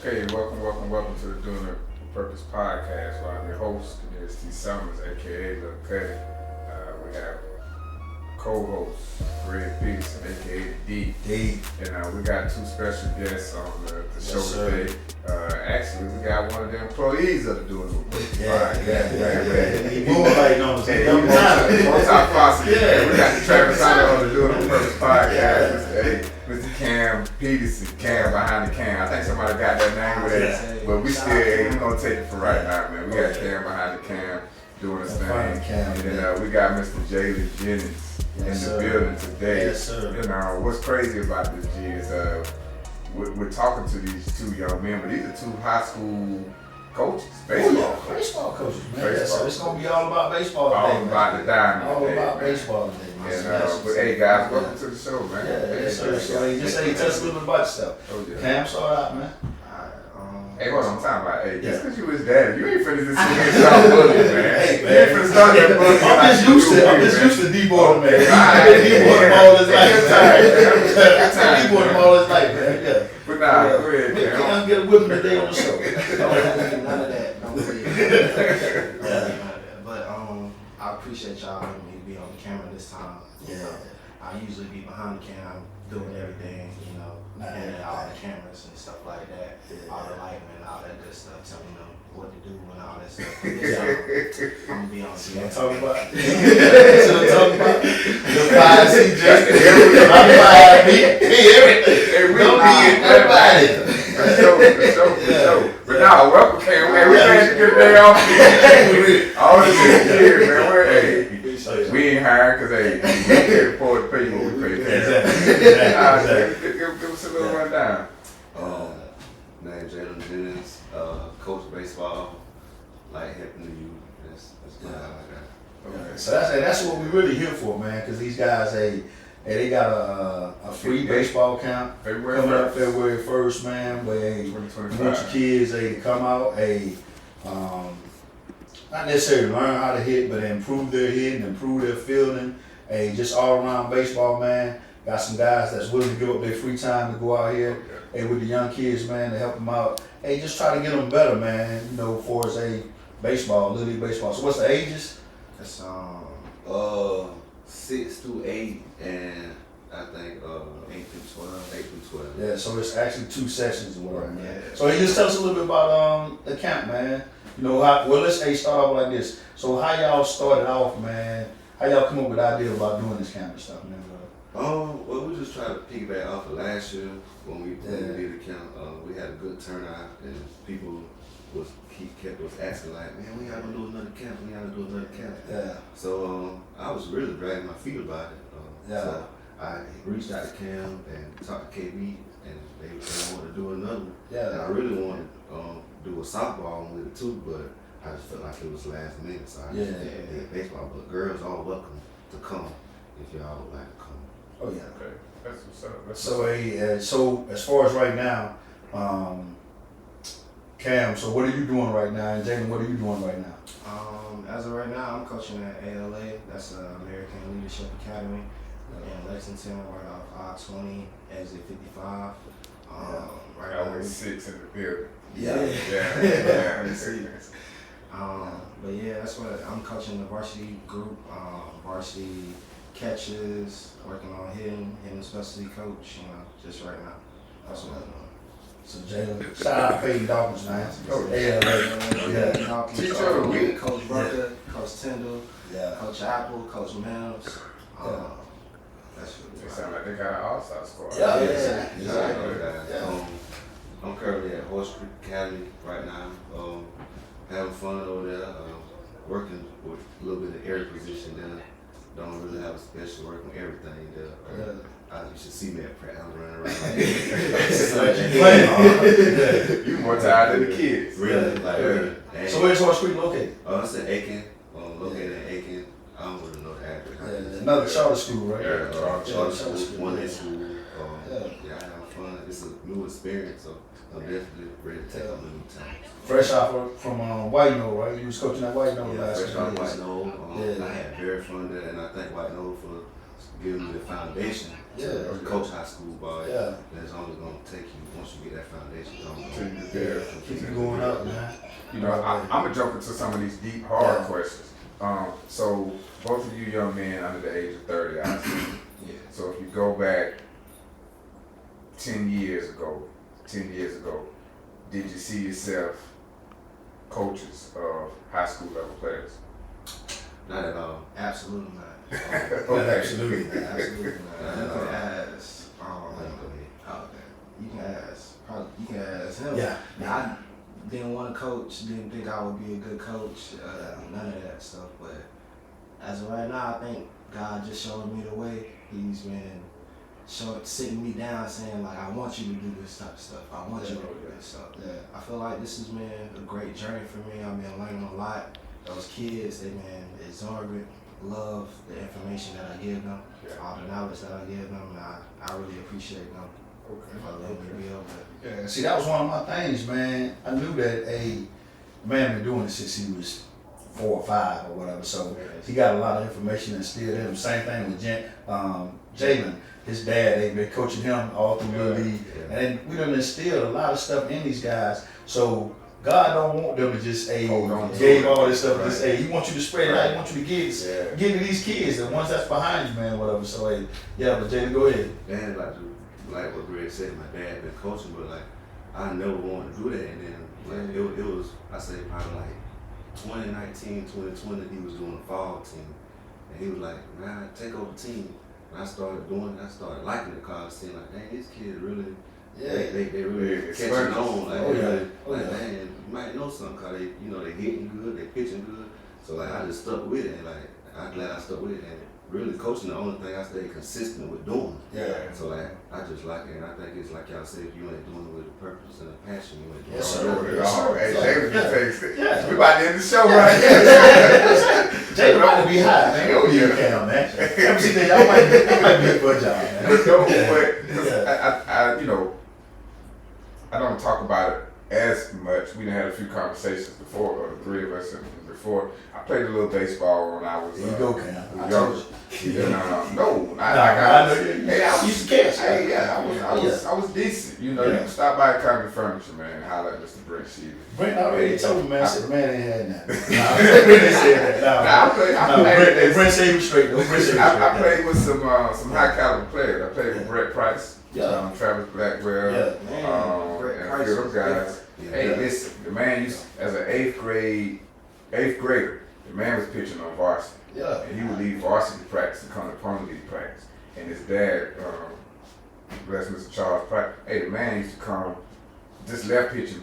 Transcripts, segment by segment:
Okay, welcome to the Doing the Purpose podcast. Where I'm your host, T. Summers, aka Lil Cuddy. We have co-host Fred Peterson, aka D. And we got two special guests on the show today. Actually, we got one of the employees of the Doing the Purpose podcast. He moonlighting on us. Top Fossey. We got the Travis Hunter on the Doing the Purpose podcast. Mr. Cam Peterson, Cam behind the cam. I think somebody got that name with it, but we gonna take it for right now, man. We got Cam behind the cam doing his thing, and then we got Mr. Jaylin Jennings in the building today. Yes, sir. You know what's crazy about this G is we're talking to these two young men, but these are two high school coaches, baseball coaches, man. So it's gonna be all about baseball today. All about the diamond. All about baseball today. But hey guys, welcome to the show, man. Yes, sir. So just say tell us a little bit about yourself. Oh, yeah. Cam, start out, man. Hey, what I'm talking about? Hey, just because you his daddy, you ain't finna just start bullying, man. Hey, you ain't finna start that bullying. I'm just used to D-boarding, man. D-boarding all his life, man. D-boarding all his life, man. Yeah. But nah, go ahead, man. Cam get a whipping today on the show. None of that. Don't believe it. But I appreciate y'all letting me be on the camera this time. Yeah. I usually be behind the cam doing everything, and all the cameras and stuff like that, all the lighting and all that good stuff, telling them what to do and all that stuff. I'm gonna be on See the what I'm talking about? See what I'm talking about? The 5C Justin. I'm 5B. Everything. Don't be everybody. For sure. But now, welcome, Cam. Hey, we glad you get a day off. All this year, man. We ain't hired because we can't afford to pay you what we pay. Exactly. Give us a little rundown. Name Jaylin Jennings, coach baseball, like helping the youth. That's good. I like that. Okay. So that's what we really here for, man. Because these guys, they got a free baseball camp February coming up 1st. February 1st, man. Where we want your 2025. kids to come out, not necessarily learn how to hit, but improve their hitting, improve their fielding. Just all around baseball, man. Got some guys that's willing to give up their free time to go out here, with the young kids, man, to help them out. Just try to get them better, man. For us, baseball, little league baseball. So what's the ages? It's 6 through 8, and I think 8 through 12. 8 through 12. Yeah, so it's actually 2 sessions of work, man. Yeah. So just tell us a little bit about the camp, man. Let's start off like this. So how y'all started off, man? How y'all come up with the idea about doing this camp and stuff, man? Well, we just try to piggyback off of last year when we did the camp. We had a good turnout, and people kept asking like, man, we gotta do another camp. We gotta do another camp. Yeah. So I was really dragging my feet about it. So I reached out to Cam and talked to KB, and they wanted to do another one. Yeah. And I really wanted to do a softball with it too, but I just felt like it was last minute, so I just did baseball. But girls are welcome to come if y'all would like to come. Oh yeah. Okay, that's what's up. So as far as right now, Cam, so what are you doing right now? And Jaylin, what are you doing right now? As of right now, I'm coaching at ALA. That's American Leadership Academy in Lexington, right off I-20, exit 55. Right Always 6 in the building. Yeah. But yeah, that's what I'm coaching the varsity group, varsity catches, working on hitting specialty coach, just right now. That's what I'm doing. So Jaylin, shout out Peyton Dawkins, man. Dawkins, Teacher of the week. Coach Burker, Coach Tyndall, Yeah. Coach Apple, Coach Mims. That's They what sound like they got an all-star squad. I'm currently at Horse Creek Academy right now. Having fun over there. Working with a little bit of every position there. Don't really have a special work on everything there. You should see me at practice. I'm running around. You more tired than the kids. Really? So where's Horse Creek located? It's in Aiken. Located in Aiken. I don't really know the address. Another charter school, right? Charter school, one-day school. I have fun. It's a new experience, so I'm definitely ready to take on a new time. Fresh out from White Knoll, right? You was coaching at White Knoll last Fresh year. out White Knoll. Yeah. I had very fun there, and I thank White Knoll for give them the foundation to coach high school ball. Yeah. That's only going to take you once you get that foundation Keep it going up, man. You know, I'm gonna jump into some of these deep, hard questions. So both of you young men under the age of 30, I see. Yeah. So if you go back 10 years ago, did you see yourself coaches of high school level players? Not at all. Absolutely not. Okay. Absolutely. Absolutely not. You can ask. You can ask. Probably, you can ask him. Yeah. I didn't want to coach. Didn't think I would be a good coach. None of that stuff. But as of right now, I think God just showed me the way. He's been sitting me down, saying like, I want you to do this type of stuff. I want you to do this stuff. Yeah. I feel like this has been a great journey for me. I've been learning a lot. Those kids, they've been exorbitant. Love the information that I give them, all the knowledge that I give them, and I really appreciate them. For letting me be able to. Yeah, see, that was one of my things, man. I knew that man been doing it since he was 4 or 5 or whatever, so he got a lot of information instilled in him. Same thing with Jaylin. His dad, they've been coaching him all through the league, and then we done instilled a lot of stuff in these guys. So God don't want them to just gave all this stuff. Just He wants you to spread it out. He wants you to give to these kids, the ones that's behind you, man, whatever. So but Jaylin, go ahead. And like what Greg said, my dad been coaching, but like I never wanted to do that. And then like it was, I say probably like 2019, 2020, he was doing a fall team, and he was like, "Man, take over the team." And I started doing it. I started liking the college team. Like, dang, these kids really. They really catching on. Like, man, you might know something because they hitting good, they pitching good. So like I just stuck with it, and like I'm glad I stuck with it. And really coaching the only thing I stayed consistent with doing. Yeah. So like I just like it, and I think it's like y'all said, if you ain't doing it with a purpose and a passion, you ain't doing it. Yes, sir. Hey, Jaylin, we about to end the show right here. Jaylin, I'm gonna be high, man. Go here, Cam, man. Come see that y'all might be a good job, man. But I don't talk about it as much. We done had a few conversations before, or the three of us before. I played a little baseball when I was There you go, Cam. I young. told you. I used to catch. I was decent. You can stop by County Furniture, man, and holler at Mr. Brent Sheever. Brent already told me, man. I said, man ain't had nothing. Brent said that. Brent said he was straight, though. I played with some high caliber players. I played with Brett Price, Travis Blackwell, and a few of those guys. Hey, listen, the man used, as an eighth grader, the man was pitching on varsity. Yeah. And he would leave varsity practice and come to Pony League practice. And his dad, bless Mr. Charles Price, the man used to come, just left pitching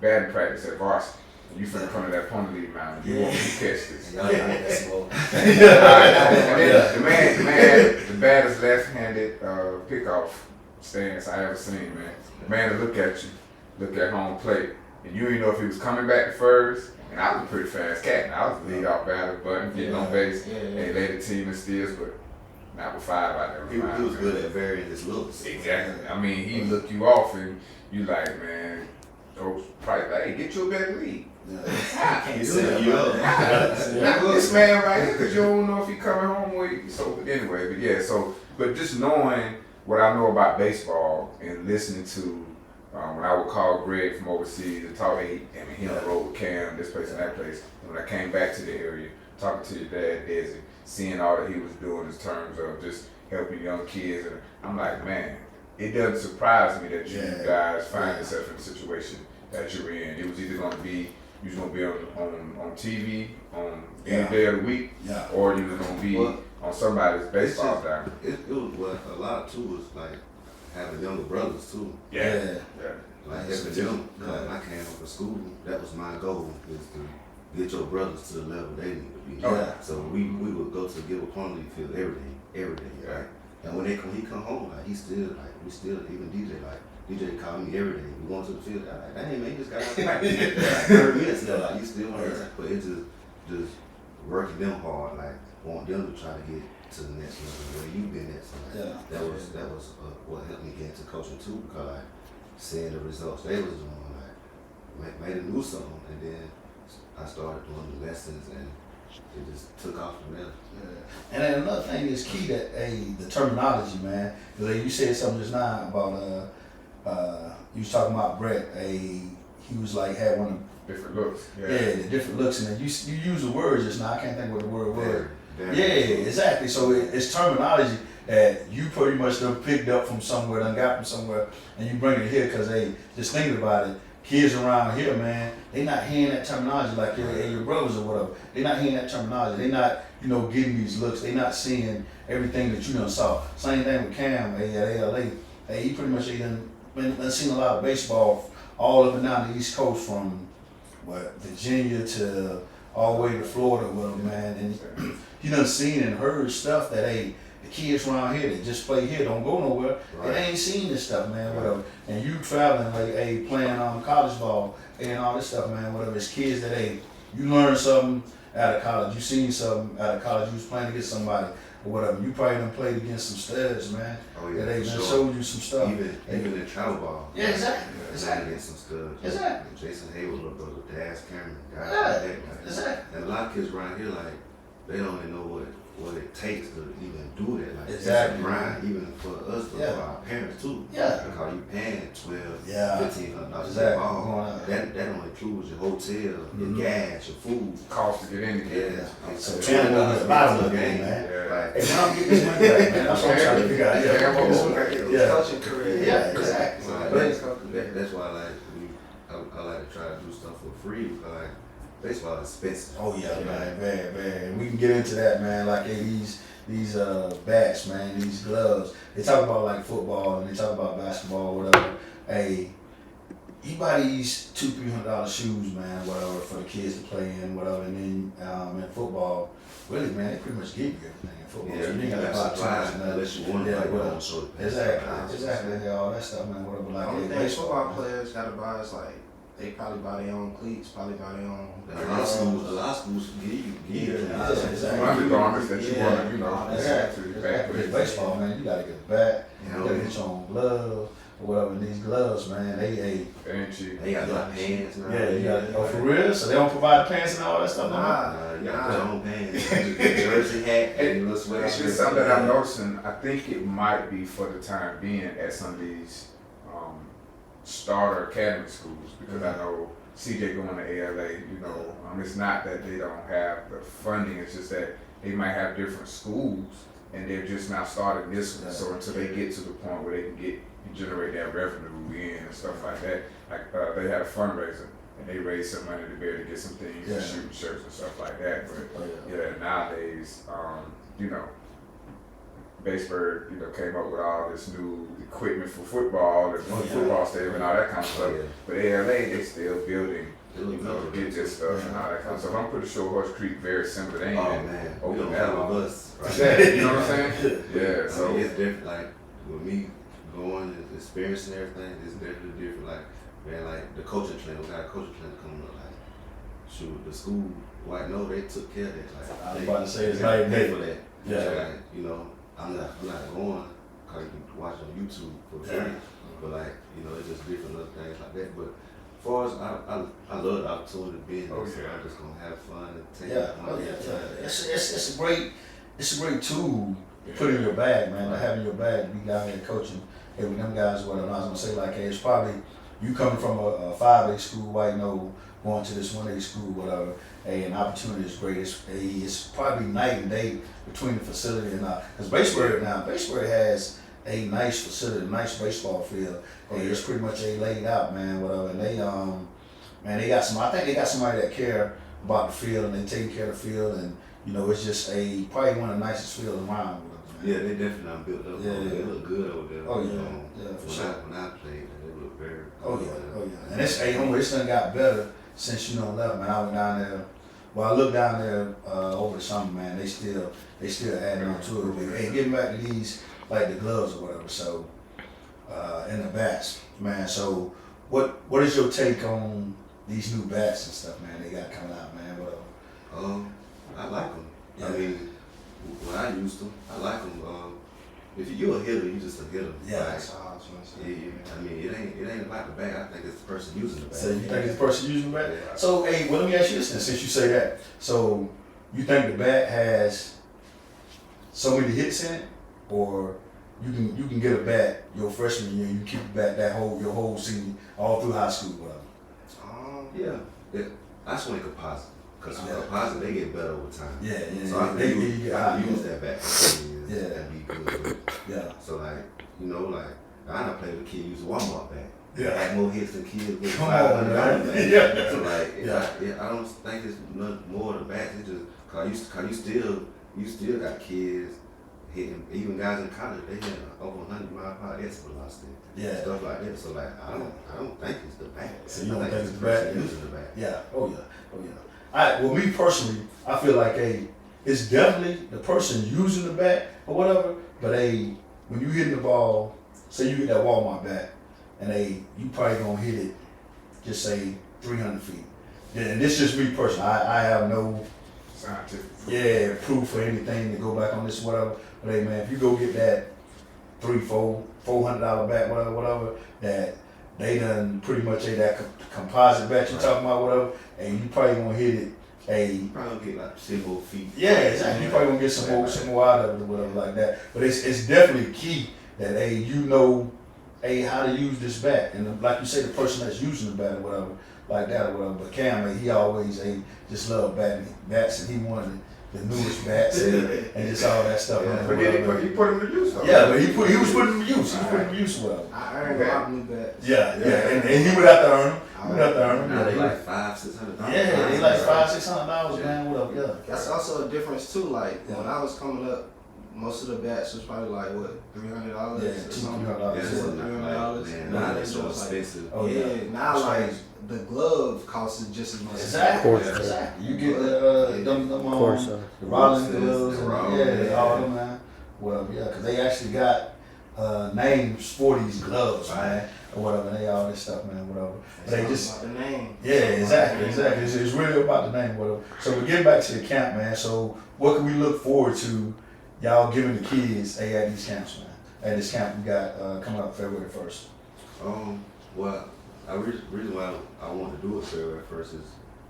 batting practice at varsity. And you finna come to that Pony League mound. You want me to catch this. And then the man, the baddest left-handed pickoff stance I ever seen, man. The man would look at you, look at home plate, and you didn't know if he was coming back to first. And I was a pretty fast cat. I was the lead-off batter, button, getting on base, and led the team in steals, but not with 5 out there. He was good at varying his looks. Exactly. I mean, he look you off, and you like, man, Coach Price, hey, get you a better lead. Can't set you up. Not this man right here, because you don't know if he coming home with you. So, but anyway, but just knowing what I know about baseball and listening to. When I would call Greg from overseas and talk, he on the road with Cam, this place and that place. And when I came back to the area, talking to your dad, Desi, seeing all that he was doing in terms of just helping young kids, and I'm like, man, it doesn't surprise me that you guys find yourself in a situation that you're in. It was either going to be you was going to be on TV on any day of the week, or you was going to be on somebody's baseball diamond. It was a lot too was like having younger brothers too. Like helping them. I came from school. That was my goal, is to get your brothers to the level they need to be. So we would go to Gilbert Pond League field every day. Right? And when he come home, like we still even DJ called me every day. We going to the field. I'm like, dang man, he just got out of practice. 30 minutes now. Like you still want to, but it's just working them hard. Like want them to try to get to the next level where you've been at. So that was what helped me get into coaching too, because like seeing the results they was doing, like made them do something, and then I started doing the lessons and it just took off from there. Yeah. And then another thing is key that the terminology, man. Because you said something just now about you was talking about Brett. He was like had one of different looks. yeah, the different looks, and then you use the word just now. I can't think what the word was. Damn. Yeah, exactly. So it's terminology that you pretty much done picked up from somewhere, done got from somewhere, and you bring it here because just thinking about it. Kids around here, man, they not hearing that terminology like your brothers or whatever. They not hearing that terminology. They not, getting these looks. They not seeing everything that you done saw. Same thing with Cam, at ALA. He pretty much done seen a lot of baseball all up and down the East Coast from Virginia to all the way to Florida with him, man. And he done seen and heard stuff that the kids around here that just play here don't go nowhere. Right. And they ain't seen this stuff, man. Whatever. And you traveling like playing college ball and all this stuff, man. Whatever. It's kids that you learn something out of college. You seen something out of college. You was playing against somebody or whatever. You probably done played against some studs, man. Oh yeah, that they done sure. showed you some stuff. Even in travel ball. Yeah, exactly. Exactly. Against some studs. Exactly. Jason Hayward, little brother, Daz Cameron, guys Yeah, like that. Like, exactly. and a lot of kids around here, like, they don't even know what it takes to even do that. Like, Exactly. It's a grind, even for us, for our parents too. Yeah. Because you paying $1,200, Yeah. $1,500 Exactly. ball. That don't include your hotel, your gas, your food. Cost to get in the game. Yeah. So $20 a bottle of the game, man. Right. Hey, when I'm getting this money back, man, that's what I'm trying to figure out. Yeah. Coaching career. Yeah, exactly. That's why I like to try to do stuff for free because like baseball is expensive. Oh yeah, man, man. We can get into that, man. Like these bats, man, these gloves. They talk about like football and they talk about basketball, whatever. Hey, you buy these $200-$300 shoes, man, whatever, for the kids to play in, whatever. And then in football, really, man, they pretty much give you everything in football. Yeah, so you ain't got to buy too much. Unless you want to buy your own sort of Exactly. All that stuff, man. Whatever. The Like only thing football players gotta buy is like they probably buy their own cleats, probably buy their own. A lot of schools give you. Undergarments that you want to, Exactly. With baseball, man, you gotta get a bat. You You gotta get your own gloves or whatever. And these gloves, man, they ain't cheap. They got like pants now. yeah, you got for real. So they don't provide the pants and all that stuff. You got your own pants, jersey hat, and your little sweater. It's just something that I'm noticing. I think it might be for the time being at some of these starter academy schools because I know CJ going to ALA. It's not that they don't have the funding. It's just that they might have different schools and they're just now starting this one. So until they get to the point where they can generate that revenue in and stuff like that, like they had a fundraiser and they raised some money to be able to get some things, shooting shirts and stuff like that. But nowadays, Baseburg, came up with all this new equipment for football and football stadium and all that kind of stuff. But ALA, they still building, to get this stuff and all that kind of stuff. I'm pretty sure Horse Creek very similar. They ain't open that have a long. bus. You know what I'm saying? Yeah. So it's different. Like with me going and experiencing everything, it's definitely different. Like man, like the coaching training, we got a coaching training coming up. Like shoot, the school, they took care of that. Like I was about to say it's like like pay for that. Yeah. So, like I'm not going because you can watch on YouTube for free. But like it's just different little things like that. But as far as I love the opportunity to be in this, so I'm just gonna have fun and take it. It's a great tool to put in your bag, man. To have in your bag, to be down here coaching with them guys. What I was gonna say, like, hey, it's probably you coming from a 5A school, going to this 1A school, whatever. Hey, an opportunity is great. It's probably night and day between the facility and because Baseburg has a nice facility, a nice baseball field. Hey, it's pretty much laid out, man. Whatever. And they got some. I think they got somebody that care about the field and they taking care of the field, and it's just probably one of the nicest fields around. Yeah, they definitely not built up. They look good over there. Oh yeah, for sure. When I played, they look very. Oh yeah. And it's done got better since left, man. I went down there. Well, I looked down there over the summer, man. They still adding on to it. But, hey, getting back to these, like the gloves or whatever. So, and the bats, man. So, what is your take on these new bats and stuff, man? They got coming out, man. Whatever. I like them. Yeah. I mean, when I used them, I like them. If you're a hitter, you just a hitter. Yeah. Like, I mean, it ain't about the bat. I think it's the person using the bat. So you think it's the person using the bat? Yeah. So, hey, well, let me ask you this then, since you say that. So, you think the bat has so many hits in it, or you can get a bat your freshman year, and you keep the bat your whole senior, all through high school, whatever. I just want a composite. Because composite, they get better over time. So I can use that back for 10 years. That'd be good. So like, I done played with kids use a Walmart bag. Had more hits than kids with $500 So like, I don't think it's nothing more than bats. It's just cause you still got kids hitting, even guys in college, they had over 100-mile-per-hour exit velocity. Stuff like that. So like, I don't think it's the bat. So you don't think it's the bat? bat? Using the bat. Oh yeah. Well, me personally, I feel like it's definitely the person using the bat or whatever. But when you hitting the ball, say you get that Walmart bat, and you probably gonna hit it, just say 300 feet. And this is just me personally. I have no scientific proof for anything to go back on this whatever. But hey man, if you go get that $400 bat, whatever, that they done pretty much that composite bat you talking about, whatever, and you probably gonna hit it You probably gonna get like 10 more feet. Exactly. You probably gonna get some more out of it or whatever like that. But it's definitely key that how to use this bat, and like you say, the person that's using the bat or whatever like that or whatever. But Cam, he always just loved bats, and he wanted the newest bats and just all that stuff. But then he put them to use. But he was putting them to use. He was putting them to use well. I earned a lot of new bats. And he would have to earn them. Now they like $500-$600. They like $500-$600, man. Whatever. That's also a difference too. Like when I was coming up, most of the bats was probably like what, $300 or something. $300. Now they're so expensive. Now like the glove costs just as much. Exactly. You get the Rollins gloves, all them, man. Well, because they actually got names for these gloves, man, or whatever. They all this stuff, man, whatever. But they just about the name. Exactly. It's really about the name, whatever. So we're getting back to the camp, man. So what can we look forward to? Y'all giving the kids at these camps, man. At this camp we got coming up February 1st. Well, the reason why I want to do it February 1st is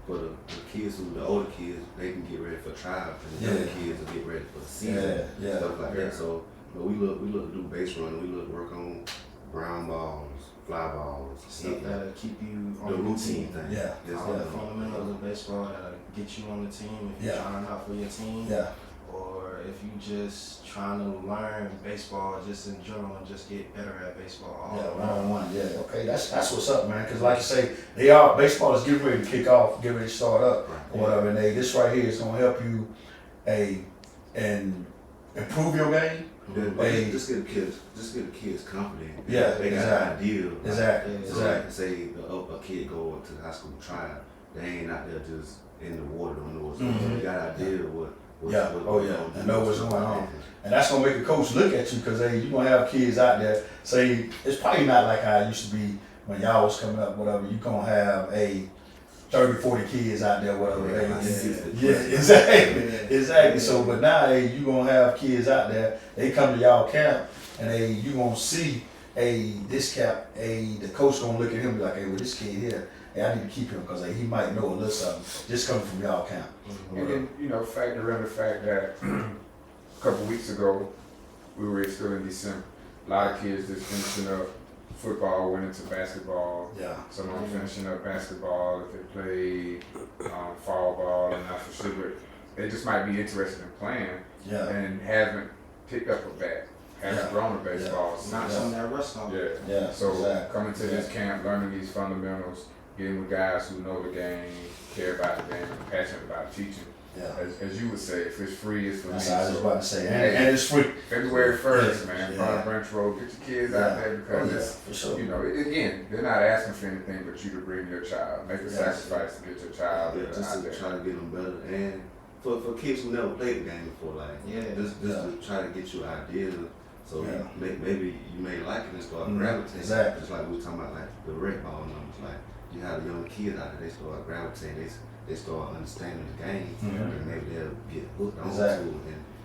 for the kids the older kids, they can get ready for trials, and the younger kids will get ready for the season, stuff like that. So we look to do base running, we look to work on ground balls, fly balls, stuff that'll keep you on the routine thing. All the fundamentals of baseball that'll get you on the team if you're trying out for your team. Or if you just trying to learn baseball just in general and just get better at baseball. One-on-one. Okay, that's what's up, man. Because like you say, baseball is getting ready to kick off, getting ready to start up, or whatever. And this right here is gonna help you, and improve your game. Just get the kids confident. They got an idea. Exactly. Say a kid go to the high school trial, they ain't out there just in the water, don't know what's going on. They got an idea of what. And know what's going on. And that's gonna make a coach look at you, because you're gonna have kids out there. Say it's probably not like how it used to be when y'all was coming up, whatever. You gonna have 30, 40 kids out there, whatever. Exactly. So, but now you gonna have kids out there. They come to y'all camp, and you gonna see this camp. The coach gonna look at him and be like, well, this kid here. I need to keep him because he might know a little something just coming from y'all camp. And then, factor in the fact that a couple weeks ago, we were still in December. A lot of kids just finishing up football, went into basketball. Some of them finishing up basketball. If they play fall ball and not for sure, they just might be interested in playing and haven't picked up a bat. Haven't thrown a baseball. Not some that rust on. So coming to this camp, learning these fundamentals, getting with guys who know the game, care about the game, and passionate about teaching. As you would say, if it's free, it's for me. That's what I was about to say. And it's free. February 1st, man. Front of Branch Road. Get your kids out there, because for sure. Again, they're not asking for anything but you to bring your child. Make a sacrifice to get your child just out to there. try to get them better. And for kids who never played the game before, just to try to get you ideas. So maybe you may like it and start gravitating. Just like we were talking about, like the rec ball numbers. Like you have the young kids out there, they start gravitating, they start understanding the game, and maybe they'll get hooked on to it.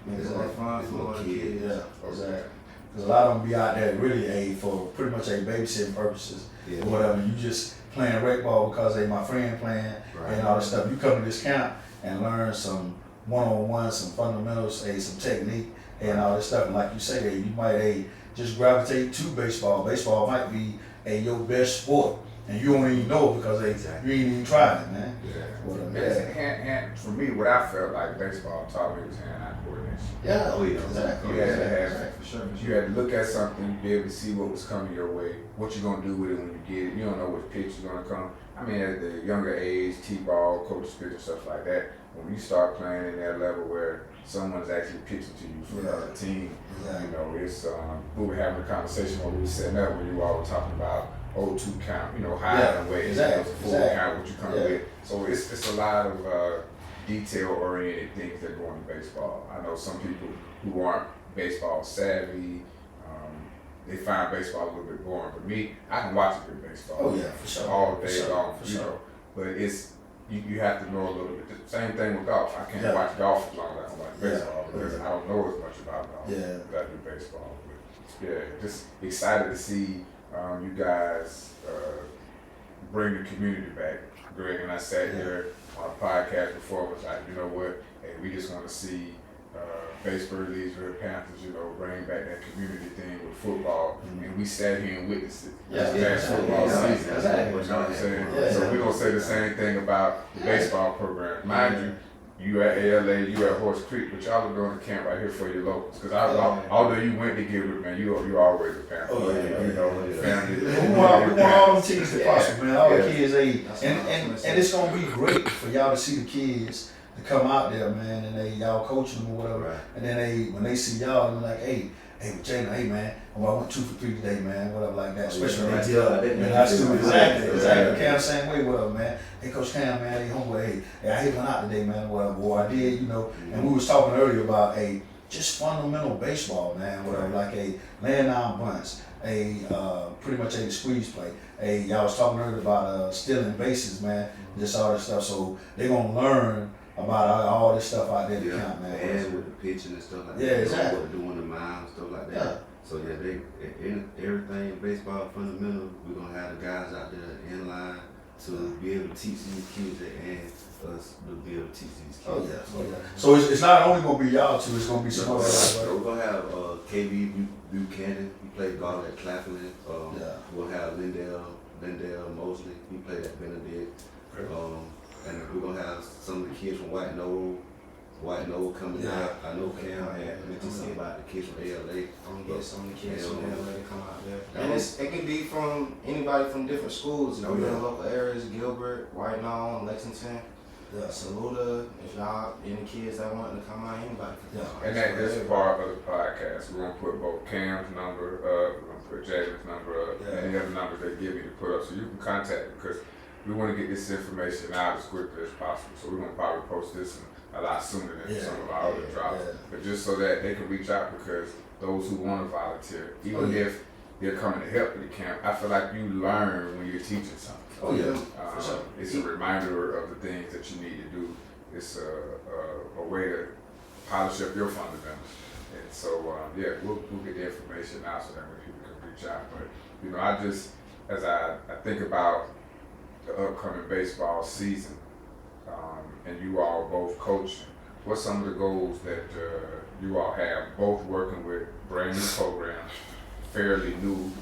And it's more fun for kids. Exactly. Because a lot of them be out there really for pretty much babysitting purposes or whatever. You just playing rec ball because my friend playing and all this stuff. You come to this camp and learn some one-on-one, some fundamentals, some technique, and all this stuff. And like you say, you might just gravitate to baseball. Baseball might be your best sport, and you don't even know because you ain't even tried it, man. Yeah. For me, what I felt like baseball taught me was hand-eye coordination. Yeah, exactly. You had to have, you had to look at something, be able to see what was coming your way, what you're gonna do with it when you get it. You don't know which pitch is gonna come. I mean, at the younger age, T-ball, coach pitch and stuff like that. When you start playing in that level where someone's actually pitching to you for the team, you know, it's we were having a conversation when we were setting up, where you all were talking about 0-2 count, you know, high and away, full count, what you come with. So it's a lot of detail-oriented things that go into baseball. I know some people who aren't baseball savvy, they find baseball a little bit boring. But me, I can watch a good baseball. Oh yeah, for sure. All day long, you know. But it's you have to know a little bit. The same thing with golf. I can't watch golf as long as I don't watch baseball because I don't know as much about golf as I do baseball. But yeah, just excited to see you guys bring the community back. Greg and I sat here on a podcast before, was like, you know what, hey, we just want to see Batesburg Leesburg Panthers, you know, bring back that community thing with football, and we sat here and witnessed it this past football season. You know what I'm saying? So we're gonna say the same thing about the baseball program. Mind you at ALA, you at Horse Creek, but y'all are doing the camp right here for your locals. Because although you went to Gilbert, man, you always a Panther. You know, family. We want all the teams to prosper, man. All the kids, and it's gonna be great for y'all to see the kids to come out there, man, and y'all coaching them or whatever. And then when they see y'all, they're like, hey, Jaylin, hey, man, I went 2 for 3 today, man, whatever like that. Especially when they tell exactly. Cam same way, whatever, man. Hey, Coach Cam, man, hey, homeboy, hey, I hit one out today, man, whatever, boy, I did, you know. And we was talking earlier about just fundamental baseball, man, whatever, like laying down bunts, pretty much a squeeze play. Y'all was talking earlier about stealing bases, man, just all that stuff. So they gonna learn about all this stuff out there to count, man. And with the pitching and stuff like that. Yeah, exactly. What to do on the mound, stuff like that. So everything baseball fundamental, we're gonna have the guys out there in line to be able to teach these kids and us to be able to teach these kids. So it's not only gonna be y'all two, it's gonna be some other. So we're gonna have KB Buchanan, he played guard at Claflin. We'll have Lindell Mosley, he played at Benedict. And we're gonna have some of the kids from White Knoll coming out. I know Cam had mentioned something about the kids from ALA. I'm gonna get some of the kids from ALA to come out there. And it can be from anybody from different schools. If you're in local areas, Gilbert, White Knoll, Lexington, Saluda. If y'all any kids that want to come out, anybody can come out. And that's part of the podcast. We're gonna put both Cam's number up, we're gonna put Jaylin's number up, and any other numbers they give me to put up, so you can contact them, because we want to get this information out as quickly as possible. So we're going to probably post this a lot sooner than some of our other drops. But just so that they can reach out, because those who want to volunteer, even if they're coming to help with the camp, I feel like you learn when you're teaching something. It's a reminder of the things that you need to do. It's a way to polish up your fundamentals. And so, we'll get the information out so that way people can reach out. But, you know, as I think about the upcoming baseball season, and you all both coaching, what's some of the goals that you all have, both working with brand new programs, fairly new?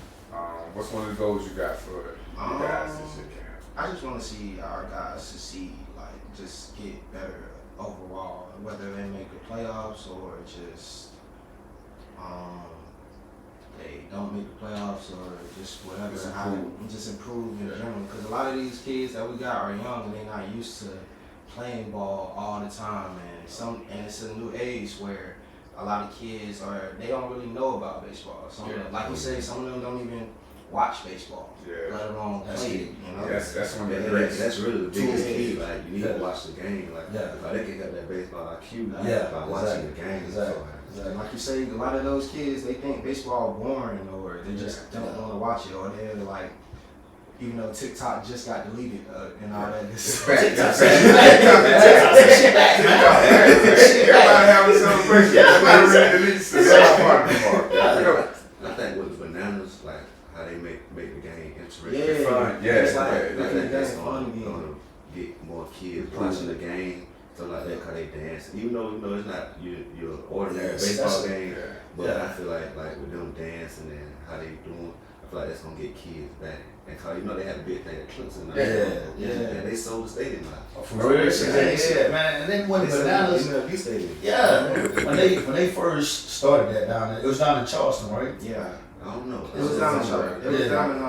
What's one of the goals you got for you guys this year, Cam? I just want to see our guys succeed, like just get better overall, whether they make the playoffs or just they don't make the playoffs or just whatever, just improve in general. Because a lot of these kids that we got are young and they're not used to playing ball all the time, and it's a new age where a lot of kids they don't really know about baseball. Some of them, like you say, some of them don't even watch baseball, let alone play it. You know, that's one of the greatest. That's really the biggest key. Like you need to watch the game. Like they can have that baseball IQ by watching the game. Like you say, a lot of those kids, they think baseball boring, or they just don't want to watch it, or they're like, even though TikTok just got deleted and all that. Everybody having a celebration. I think with the bananas, like how they make the game interesting. It's like that's fun. Gonna get more kids watching the game. stuff like that, cause they dance. Even though it's not your ordinary Yes, baseball game, Yeah. but Yeah. I feel like with them dancing and how they doing, I feel like that's gonna get kids back. And cause they had a big thing at Clemson. Yeah. They sold the stadium out. For real, yeah, man. And then when They sold bananas, the MLB stadium. yeah, when they first started that down there, it was down in Charleston, right? Yeah. I don't know. It was down in Charlotte. It was Yeah. down in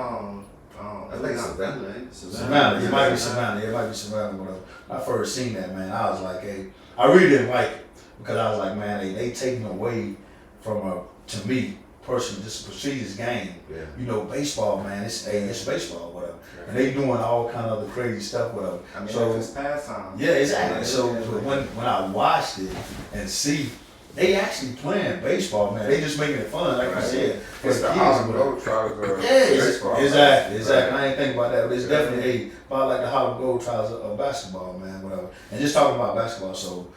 I think it's Savannah, ain't it? Savannah, it might be Savannah, whatever. I first seen that, man, I was like, hey, I really didn't like it because I was like, man, they taking away from to me personally, just a prestigious game. Yeah. You know, baseball, man, it's baseball, whatever. And they doing all kind of other crazy stuff, whatever. I mean, So it's pastime. yeah, exactly. Yeah, So yeah. when I watched it and see, they actually playing baseball, man. They just making it fun, like you said. For It's the the kids, Harlem whatever. Globetrotters of Yeah, baseball. exactly. I ain't think about that, but it's definitely about like the Harlem Globetrotters of basketball, man, whatever. And just talking about basketball, so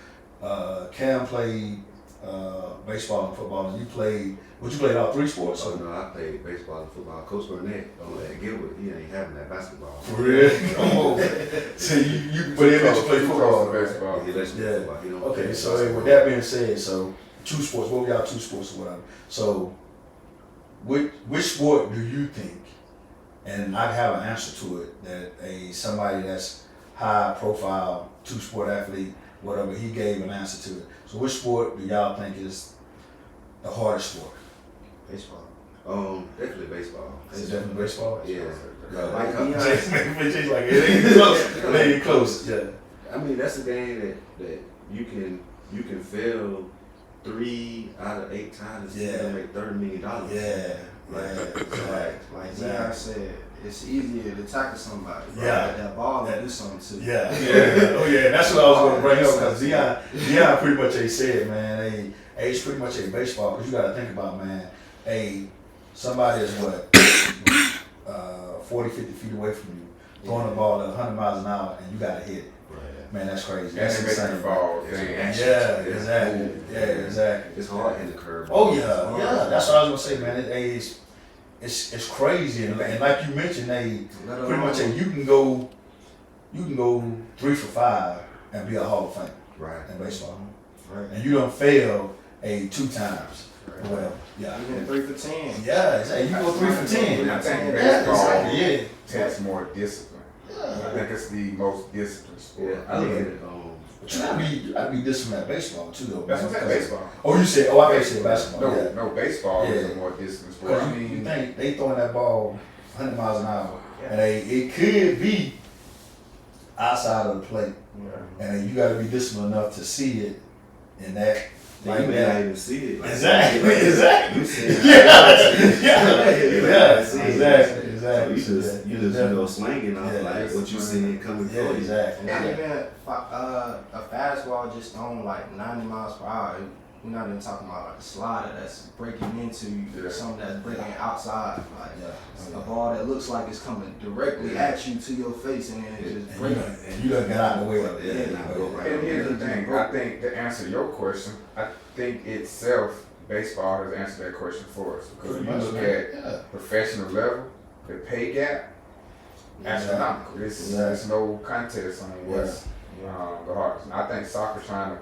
Cam played baseball and football, and you played all three sports? So no, I played baseball and football. Coach Burnett at Gilbert, he ain't having that basketball. For real? Come on. So you but they let you play football, right? baseball. He lets me Yeah. football. He don't Okay, play so basketball. with that being said, so two sports, what were y'all two sports or whatever? So which sport do you think, and I have an answer to it, that somebody that's high profile, two sport athlete, whatever, he gave an answer to it. So which sport do y'all think is the hardest sport? Baseball. Definitely baseball. Is it definitely baseball? Yeah. Like Jay's like, it ain't close. It ain't close. Yeah. I mean, that's a game that you can fail 3 out of 8 times and Yeah. still make $30 million. Yeah. Like Dion said, it's easier to tackle somebody. Bro. Yeah. Like that ball and do something to you. Yeah. Oh yeah, that's what I was gonna bring up because Dion pretty much ain't said, man. It's pretty much a baseball because you got to think about, man. Somebody is what 40, 50 feet away from you, throwing the ball at 100 miles an hour, and you got to hit it. Right. Man, that's crazy. And That's they make the insane. ball. It's thing. action. Yeah, exactly. Yeah, exactly. It's hard in the curve. Oh yeah. That's what I was gonna say, man. It's crazy, and like you mentioned, pretty much you can go 3 for 5 and be a Hall of Famer Right. in baseball, Right. and you don't fail 2 times. Well, yeah. Even 3 for 10. Yeah, exactly. You go 3 for 10. I think Yeah, baseball exactly. Yeah. takes more discipline. I think it's the most disciplined sport. Yeah, I look at it. But you gotta be disciplined at baseball too, though. That's what I'm saying, baseball. Oh, you said? Oh, I thought you said basketball. No, Yeah. no, baseball is Yeah. a more disciplined sport. Because I you mean, think they throwing that ball 100 miles an hour, and it could be outside of the plate, and you got to be disciplined enough to see it in that. Like Like you may that. not even see it. Like, Exactly. You see it. Exactly. So you just swinging off Yeah, like what you see coming Yeah, for you. exactly. Not even a fastball just throwing like 90 miles per hour. We're not even talking about like a slider that's breaking into something that's breaking outside. Like Yeah. a ball that looks like it's coming directly at you to your face and then it just breaks. And you done got out of the way of it. Yeah, now go right. and here's the thing. I think to answer your question, I think itself, baseball has answered that question for us. Because when you look at professional level, the pay gap, astronomical. There's no contest on what's the hardest. And I think soccer trying to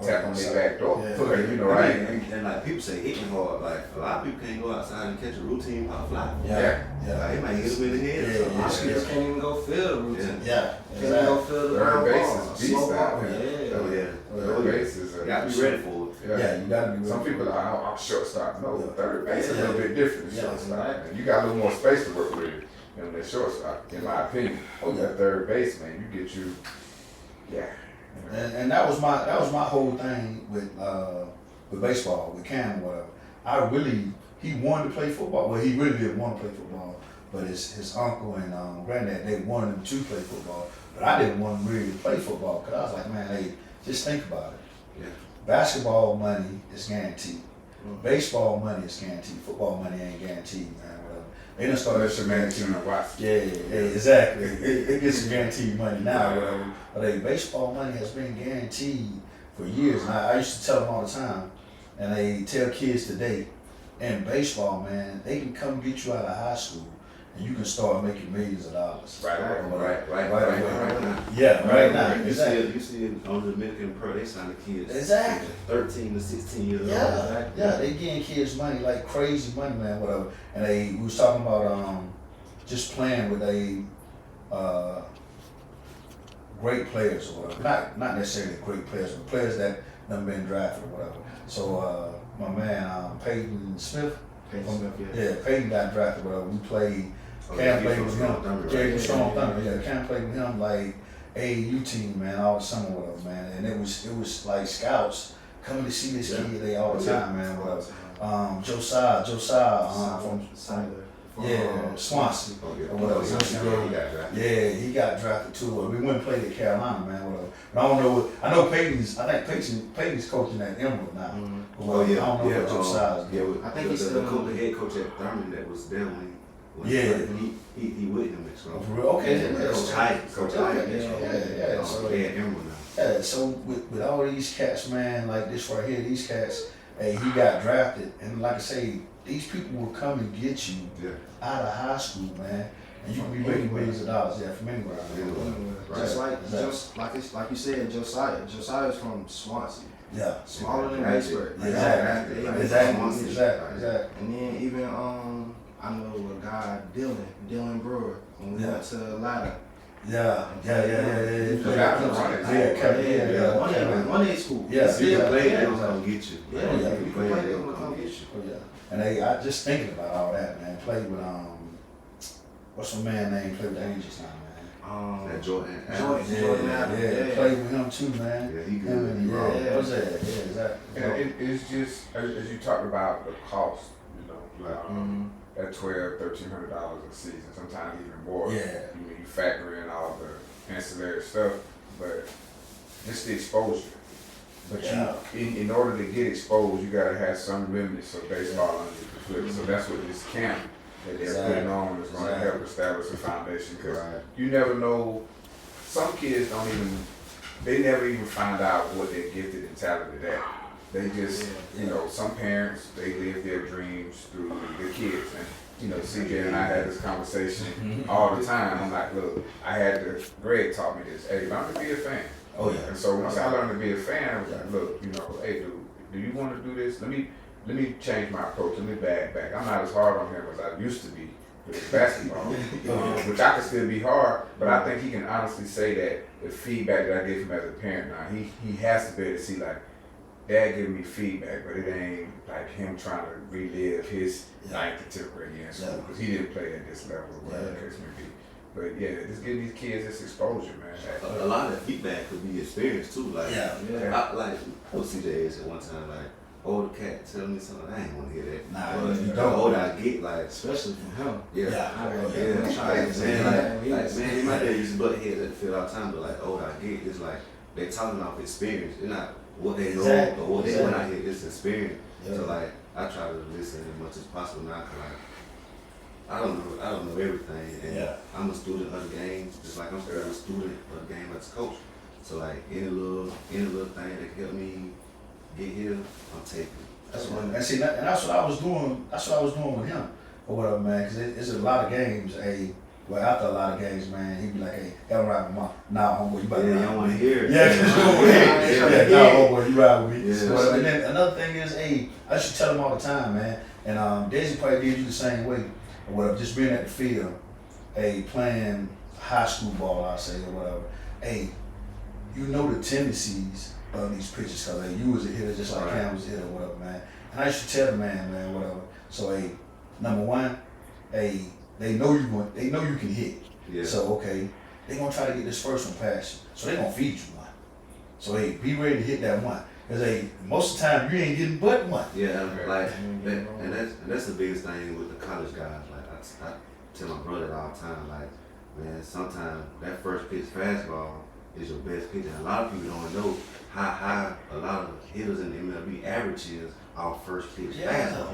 tap on their back door. Yeah. You know, I right? mean, and like people say hitting hard, like a lot of people can't go outside and catch a routine pop fly. Yeah. Like, it might hit them in the head. Yeah, or something. Most people can't even go field the routine. Yeah. Can't even go field the Third ground base ball. is beast Slow out ball. there. Yeah. Oh yeah. Third base is You gotta be ready for it. Yeah, you gotta be ready. Some people are like, I'm shortstop. No, third base is a little bit different than Yeah. shortstop. And you got a little more space to work with than shortstop, in my opinion. That third base, man, you get you, And that was my whole thing with baseball, with Cam or whatever. He wanted to play football. Well, he really did want to play football, but his uncle and granddad, they wanted him to play football. But I didn't want him really to play football because I was like, man, hey, just think about it. Yeah. Basketball money is guaranteed. Baseball money is guaranteed. Football money ain't guaranteed, man. Whatever. They done started unless you're managing a watch. yeah, exactly. It gets some guaranteed money now, whatever. But baseball money has been guaranteed for years. And I used to tell them all the time, and they tell kids today, in baseball, man, they can come get you out of high school and you can start making millions of dollars. Right now. Yeah, right now. You see it on the Dominican Pro, they sign the kids. Exactly. 13 to 16 years old. Yeah, they getting kids money like crazy money, man, whatever. And we was talking about just playing with great players or whatever. Not necessarily great players, but players that done been drafted or whatever. So my man Peyton Smith. Peyton got drafted, whatever. We played. Cam played with him. Jaylin Strong Thunder. Yeah, Cam played with him like AAU team, man, all the summer, whatever, man. And it was like scouts coming to see this kid they all the time, man. Whatever. Josiah from Swansea or whatever. He got drafted too. We went and played at Carolina, man. Whatever. But I don't know. I know I think Peyton's coaching at Emerald now. I don't know what Josiah's doing. I think he's the head coach at Thurman that was there when he with him at Strong. For real? Okay. Coach Hyde. Yeah. So Emerald now. Yeah, so with all these cats, man, like this right here, these cats, hey, he got drafted, and like I say, these people will come and get you out of high school, man, and you can be making millions of dollars from anywhere. Just like you said, Josiah's from Swansea. Yeah. Smaller than Batesburg. Exactly. And then even I know a guy, Dylan Brewer, when we went to Ladder. One day school. You can play, they don't come get you. You can play, they don't come get you. And I just thinking about all that, man. Played with what's my man name? Played with the Angels now, man. That Jordan. Played with him too, man. Yeah, he good. What's that? Yeah, exactly. And it's just as you talked about the cost, at $1,200-$1,300 a season, sometimes even more. Yeah. You factor in all the ancillary stuff, but just the exposure. But in order to get exposed, you gotta have some remnants of baseball under the foot. So that's what this camp that they're putting on is going to help establish a foundation. Because you never know. Some kids they never even find out what they're gifted and talented at. They just, some parents, they live their dreams through the kids. And, CJ and I had this conversation all the time. I'm like, look, Greg taught me this. Hey, learn to be a fan. Oh, yeah. And so once I learned to be a fan, I was like, look, hey, dude, do you want to do this? Let me change my approach. Let me back. I'm not as hard on him as I used to be with basketball, which I can still be hard, but I think he can honestly say that the feedback that I give him as a parent now, he has to be able to see, like, Dad giving me feedback, but it ain't like him trying to relive his 9th to 10th grade year in school, because he didn't play at this level, or whatever the case may be. But just giving these kids this exposure, man. A lot of feedback could be experience too. Like, I was CJ at one time, like, older cat tell me something, I ain't want to hear that. Nah, you don't. The older I get, like, especially from him. Man, my dad used to butt heads at the field all the time, but like, the older I get, it's like they talking off experience. They're not what they know or what they went out here. It's experience. So like, I try to listen as much as possible now, cause like, I don't know everything, and I'm a student of the game, just like I'm still a student of the game as a coach. So like, any little thing that can help me get here, I'm taking. That's what I was doing. That's what I was doing with him, or whatever, man. Because it's a lot of games. After a lot of games, man, he'd be like, "Hey, y'all ride with mom. Nah, homeboy, you about to you don't want to hear it. Nah, homeboy, you ride with me." Yeah. And then another thing is, I should tell him all the time, man. And Daisy probably did you the same way, or whatever. Just being at the field, playing high school ball, I say, or whatever. You know the tendencies of these pitchers, cause you was a hitter just like Cam was a hitter, or whatever, man. And I used to tell the man, whatever. So, number one, they know you can hit. Yeah. So they gonna try to get this first one past you. So they gonna feed you one. So be ready to hit that one. Cause most of the time you ain't getting but one. Yeah, like and that's the biggest thing with the college guys. Like I tell my brother all the time, like, man, sometimes that first pitch fastball is your best pitch. And a lot of people don't know how high a lot of hitters in the MLB average is off first pitch fastball.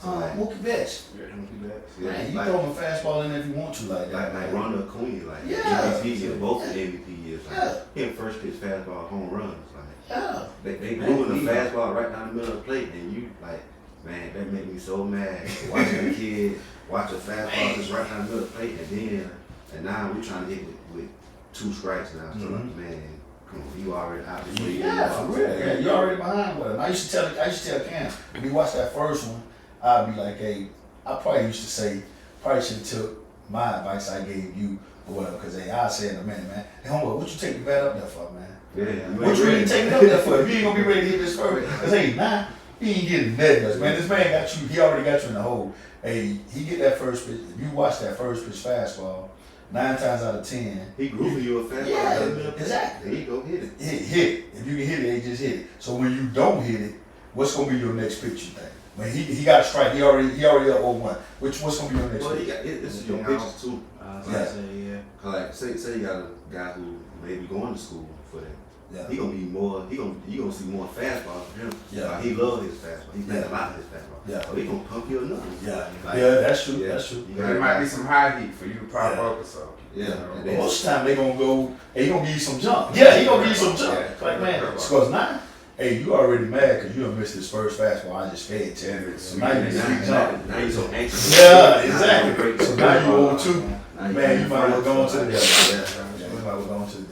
Mookie Betts. Man, you throw him a fastball in if you want to, like that. Like Ronald Queen, like MVP, both the MVP years. Like, hit first pitch fastball home runs. Like, they doing the fastball right down the middle of the plate, and you like Man, that make me so mad. Watching a kid watch a fastball just right down the middle of the plate, and now we trying to hit with 2 strikes now. So man, come on, you already out there. Yeah, for real. Yeah, you already behind with him. I used to tell Cam when we watched that first one, I'd be like, hey, I probably used to say, probably should have took my advice I gave you or whatever, because hey, I said in a minute, man. Hey, homeboy, what you take the bat up there for, man? Yeah, What you really taking it up there for? If you ain't gonna be ready to hit this first, because hey, nah, he ain't getting nothing, man. This man got you. He already got you in the hole. Hey, he get that first pitch. If you watch that first pitch fastball, 9 times out of 10, he grooving you a fastball. Yeah, exactly. There you go, hit it. Hit it. If you can hit it, he just hit it. So when you don't hit it, what's gonna be your next pitch? You think? When he got a strike, he already up 0-1. What's gonna be your next? Well, pitch? he got this is your pitches too. Yeah. Like say you got a guy who maybe going to school for that. Yeah. He gonna be more. You gonna see more fastballs from him. Yeah. He love his fastball. He plays a lot of his fastball. Yeah. So he gonna pump you enough. Yeah. Like, Yeah, that's true. yeah. That's true. There might be some high heat for you to pop Yeah. up or something. Yeah. You know? And then- Most of the time they gonna go. Hey, he gonna give you some jump. Yeah, he gonna give you some jump. Yeah. Like man, because now, hey, you already mad because you done missed this first fastball. I just fed 10 minutes. So now you need to jump. Now you so anxious. Yeah, exactly. So now you 0-2. Man, you might well go into the Yeah. You might well go into the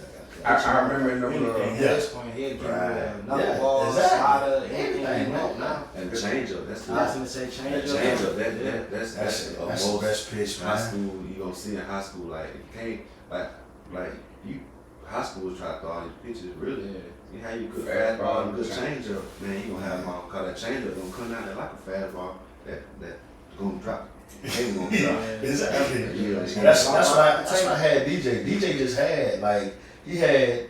I remember in the Anything Yeah. at this point, he'll give you Right. another Yeah, ball, exactly. slider, anything Everything, you want now. And the change up. That's the I was gonna say that change change up. up. That's That's the most best pitch, high man. school you gonna see in high school. Like you can't like you high school try to throw all these pitches really. You how you could fastball and good change up, man. You gonna have them all call that change up gonna come out there like a fastball that gonna drop. They gonna drop. Exactly. Yeah, That's why I had DJ. DJ just had he had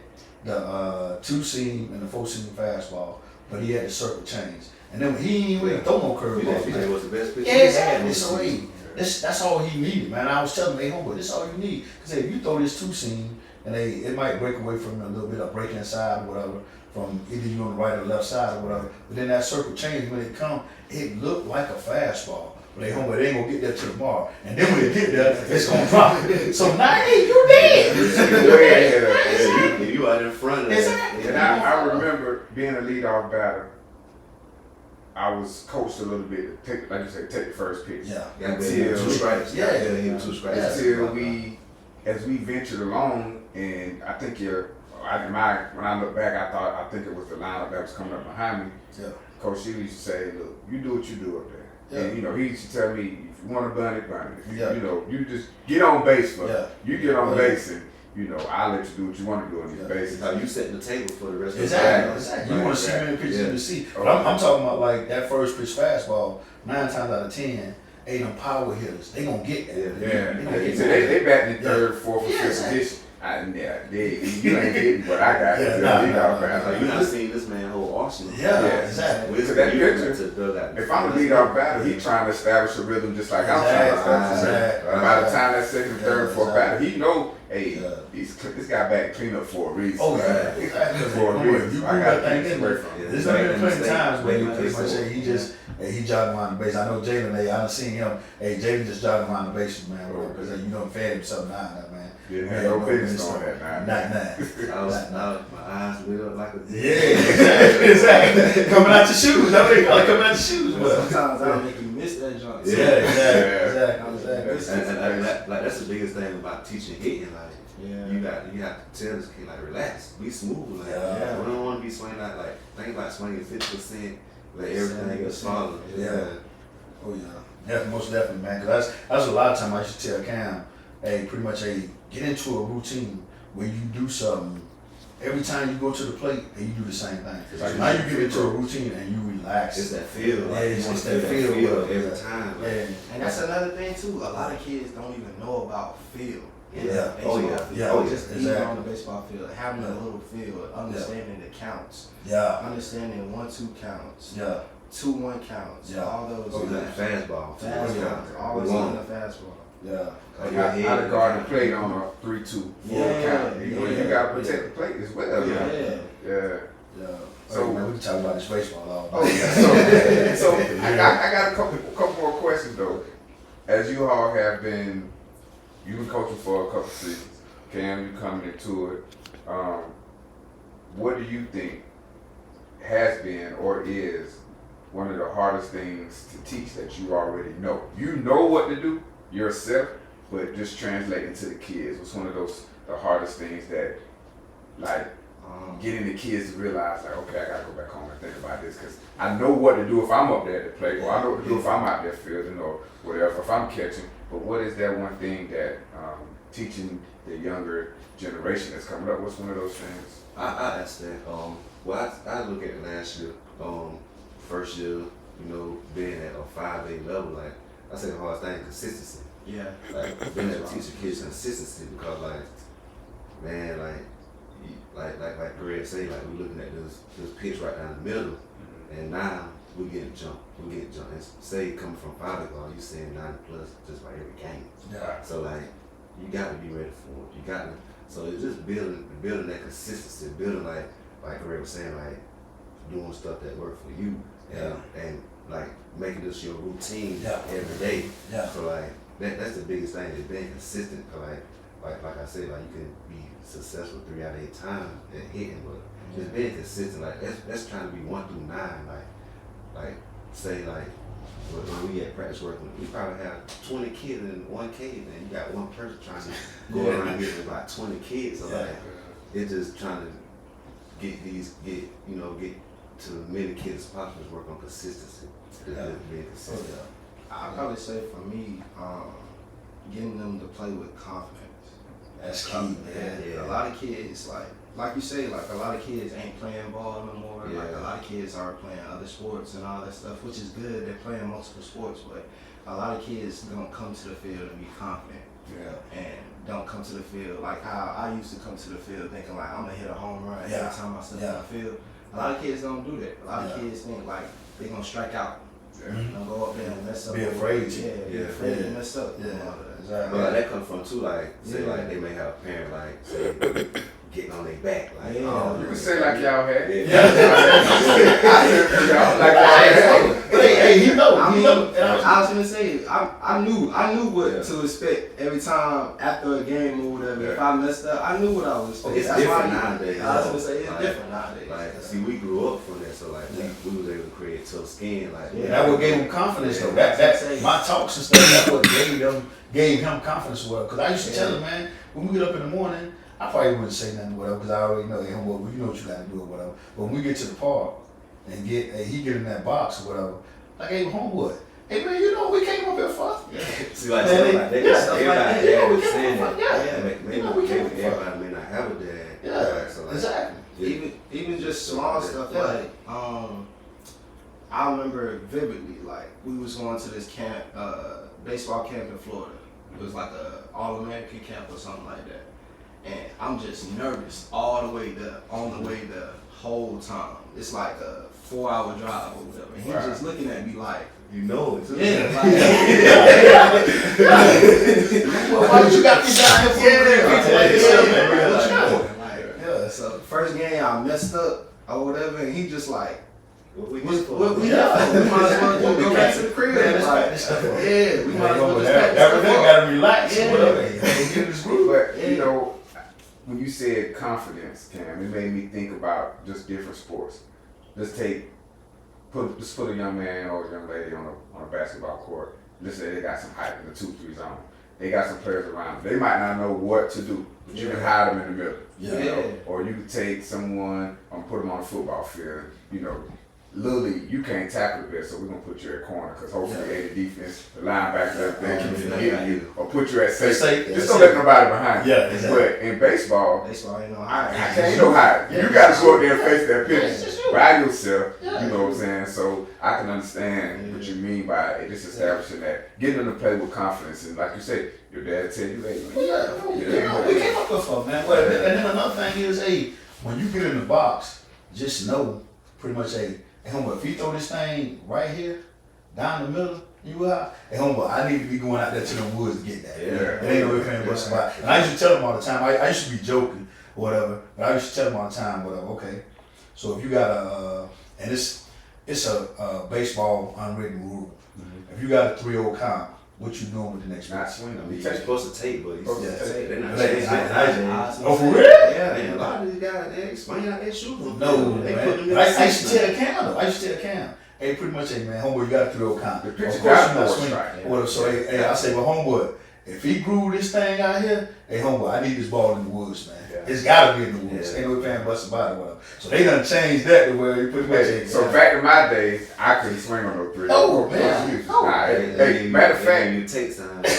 the 2-seam and the 4-seam fastball, but he had the circle change. And then he ain't even throw no curveball. That was the best pitch. Yeah, exactly. So hey, that's all he needed, man. I was telling him, hey, homeboy, this is all you need. Because hey, if you throw this 2-seam and it might break away from a little bit of break inside or whatever, from either you on the right or left side or whatever. But then that circle change when it come, it looked like a fastball. But they homeboy, they ain't gonna get there till tomorrow. And then when they get there, it's gonna drop. So now, hey, you dead. Way ahead of us. You out in front of Exactly. And I remember being a leadoff batter. I was coached a little bit to take, like you said, take the first pitch. Yeah. Until 2 strikes. Yeah. He was 2 strikes. until as we ventured along, and I think when I look back, I think it was the lineup that was coming up behind me. Yeah. Coach Sheila used to say, look, you do what you do up there. Yeah. And he used to tell me, if you want to burn it, burn it. If you, Yeah. you just get on base for Yeah. You get on Yeah. base and, I'll let you do what you want to do on these Yeah. bases. How you setting the table for the rest of the Exactly. game. Exactly. You want to see many pitches in the seat. Oh, But I'm talking about like that first pitch fastball, 9 times out of 10, ain't them power hitters. They gonna get that. Yeah. They gonna get So that. they batting in Yeah. third, fourth, or Yeah, fifth exactly. edition. You ain't getting what I got. Yeah, You nah, know, nah, man. nah, Like, you not seeing this man whole arsenal. Yeah, Yeah. exactly. With So that you picture, to dugout. If I'm a leadoff batter, he trying to establish a rhythm just like I'm trying to establish a rhythm. Exactly. And by the time that second, third, fourth Exactly. batter, he know, hey, Yeah. this guy back clean up for a reason. Oh, yeah. man. Exactly. For a reason. You So I do gotta that thing keep in away there. from it. There's been plenty of times where you Make pretty much mistakes. say he just he jogging around the base. I know Jaylin. I done seen him. Hey, Jaylin just jogging around the bases, man. Because fed him something out of that, man. Didn't have no business on that, man. Not. My eyes lit up like a Yeah, exactly. Coming out your shoes. That's what they call it. Coming out your shoes. But Well. sometimes I'll make you miss that jump. Yeah, exactly. And like that's the biggest thing about teaching hitting. Like Yeah. you have to tell this kid like relax, be smooth. Like Yeah. we don't want to be swinging out like think about swinging 50%, let everything get 70%. swallowed. Yeah. Oh yeah, most definitely, man. Cause that's a lot of time I used to tell Cam, hey, pretty much, hey, get into a routine where you do something. Every time you go to the plate, and you do the same thing. Like Now you get into a routine and you relax. It's that feel. Like, Yeah, you it's want that to feel, feel yeah. every time. Like, Yeah. And that's another thing too. A lot of kids don't even know about feel. in Yeah. the Oh, baseball yeah. field. Yeah. Or just being Exactly. on the baseball field, having Yeah. a little field, understanding the counts, Yeah. understanding 1-2 counts, Yeah. 2-1 counts, Yeah. all those. oh, that fastball. Fastballs, always One. on the fastball. Yeah. Like How your head. to guard the plate on a 3-2 full Yeah, count. You yeah. gotta protect the plate as well. Yeah. man. Yeah. Yeah. So- So man, we can talk about this baseball all Oh day. yeah. So I got a couple more questions though. As you all have been, you've been coaching for a couple seasons. Cam, you coming into it. What do you think has been or is one of the hardest things to teach that you already know? You know what to do yourself, but just translating to the kids was one of the hardest things that, like, getting the kids to realize, like, okay, I gotta go back home and think about this, because I know what to do if I'm up there at the plate, or I know what to do if I'm out there fielding, or whatever, if I'm catching. But what is that one thing that teaching the younger generation that's coming up, what's one of those things? I asked that. Well, I look at it last year, first year, you know, being at a 5A level, like, I say the hardest thing, consistency. Yeah. Like, being able to teach the kids consistency, because, like, man, like Greg say, like, we're looking at this pitch right down the middle, and now we're getting jumped. And say coming from volleyball, you seeing 90 plus just by every game. Yeah. So, like, you got to be ready for it. You got to. So it's just building that consistency, building like Greg was saying, like doing stuff that work for you, and like making this your routine every day. Yeah. So like that's the biggest thing, is being consistent. Like I said, like you can be successful 3 out of 8 times at hitting, but just being consistent. Like that's trying to be 1 through 9. Like say like. When we at practice working, we probably have 20 kids in one cave, and you got one person trying to go around here with about 20 kids. So like, it's just trying to get to as many kids as possible, to work on consistency. Being consistent. I'd probably say for me, getting them to play with confidence. That's key, man. Yeah. A lot of kids, like you say, like a lot of kids ain't playing ball no more. Yeah. Like a lot of kids are playing other sports and all that stuff, which is good. They're playing multiple sports, but a lot of kids don't come to the field and be confident. Yeah. And don't come to the field like how I used to come to the field thinking like I'm gonna hit a home run every time I step on the field. A lot of kids don't do that. A lot of kids think like they're gonna strike out. Don't go up there and mess up. Be afraid. Be afraid to mess up. Yeah. But like, that comes from too, like say like they may have a parent like say getting on their back, like you can say like y'all had. But hey, he know. I was gonna say I knew what to expect every time after a game or whatever. If I messed up, I knew what I was expecting. It's different nowadays. I was gonna say it's different nowadays. Like, see, we grew up from that, so like we was able to create tough skin. Like that what gave him confidence though. That my talks and stuff. That's what gave him confidence. Well, because I used to tell him, man, when we get up in the morning, I probably wouldn't say nothing whatever, because I already know him. Well, you know what you got to do or whatever. But when we get to the park and he get in that box or whatever, I gave him homework. Hey man, you know we came up here for. See, like stuff like that. Everybody dad was saying that. Maybe everybody may not have a dad. Yeah, so like, exactly. Even just small stuff like I remember vividly, like we was going to this camp, baseball camp in Florida. It was like a All-American camp or something like that. And I'm just nervous all the way there, on the way the whole time. It's like a 4-hour drive or whatever. And he's just looking at me like, you know it too. Yeah, well, why you got me down here for So first game I messed up or whatever, and he just like, what we we might as well go back to the crib. We might as well just everything gotta relax or whatever. Get in this group. But you know, when you said confidence, Cam, it made me think about just different sports. Just put a young man or a young lady on a basketball court. Let's say they got some height in the 2-3 zone. They got some players around them. They might not know what to do, but you can hide them in the middle. You know? Or you can take someone and put them on a football field. You know, Little League, you can't tackle the best, so we're gonna put you at corner because hopefully the defense, the linebacker, everything keeps getting you, or put you at safety. Just don't let nobody behind you. But in baseball, ain't no I can't no hide. You gotta go up there and face that pitch by yourself. You know what I'm saying? So I can understand what you mean by it, just establishing that, getting them to play with confidence, and like you said, your dad tell you, hey, we came up with stuff, man. And then another thing is, hey, when you get in the box, just know pretty much, hey, homeboy, if you throw this thing right here, down the middle, you out, hey, homeboy, I need to be going out there to the woods to get that. It ain't no if anybody about. And I used to tell them all the time, I used to be joking or whatever, but I used to tell them all the time, whatever, okay. So if you got and it's a baseball unwritten rule. If you got a 3-0 count, what you doing with the next not pitch? swinging. You're supposed to take, but he's they're not Oh, for real? Yeah, man. A lot of these guys, they swing out, they shoot them. No, they man. put them in I the used to tell Cam. Hey, pretty much, hey man, homeboy, you got a 3-0 count. The Of pitcher course, got you're not to swinging. strike. Whatever. So hey, I say, well, homeboy, if he grew this thing out here, hey, homeboy, I need this ball in the woods, man. Yeah. It's got to be in the woods. Yeah. Ain't no fan busting by or whatever. So they done changed that to where you pretty much. Hey, so back in my days, I couldn't swing on no 3. Oh, man. Nah, hey, matter of fact, you take time. matter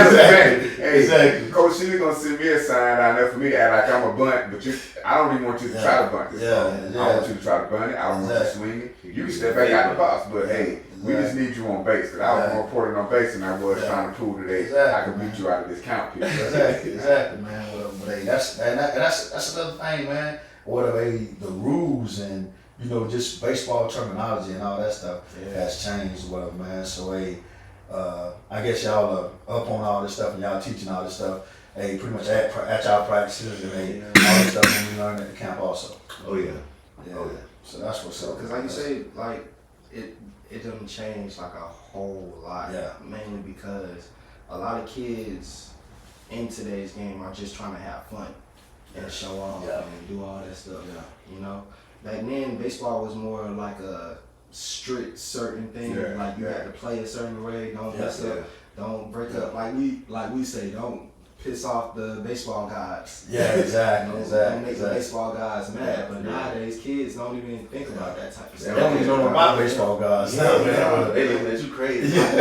of fact, hey, Exactly. Coach, she was gonna send me a sign down there for me to act like I'm a bunt, but I don't even want you to try to bunt this ball. I don't want you to try to bunt it. I don't want you to swing it. You can step back out the box, but hey, we just need you on base. Cause I was more important on base than I was trying to prove today I could beat you out of this count piece. Exactly, man. But hey, that's another thing, man. Whatever, hey, the rules and just baseball terminology and all that stuff has changed, whatever, man. So hey, I guess y'all are up on all this stuff and y'all teaching all this stuff. Hey, pretty much at y'all practices and hey, all this stuff when we learn at the camp also. Oh yeah. Yeah. Oh yeah. So that's what's up. Because like you say, like it doesn't change like a whole lot. Yeah. Mainly because a lot of kids in today's game are just trying to have fun and show off and do all that stuff. Yeah. Back then baseball was more like a strict certain thing. Yeah. Like you had to play a certain way. Don't mess up. Don't break up. Like we say, don't piss off the baseball gods. Yeah, exactly. Don't make the baseball guys mad. But nowadays, kids don't even think about that type of They stuff. don't even know about baseball guys. Yeah, man. They looking at you crazy. Stuff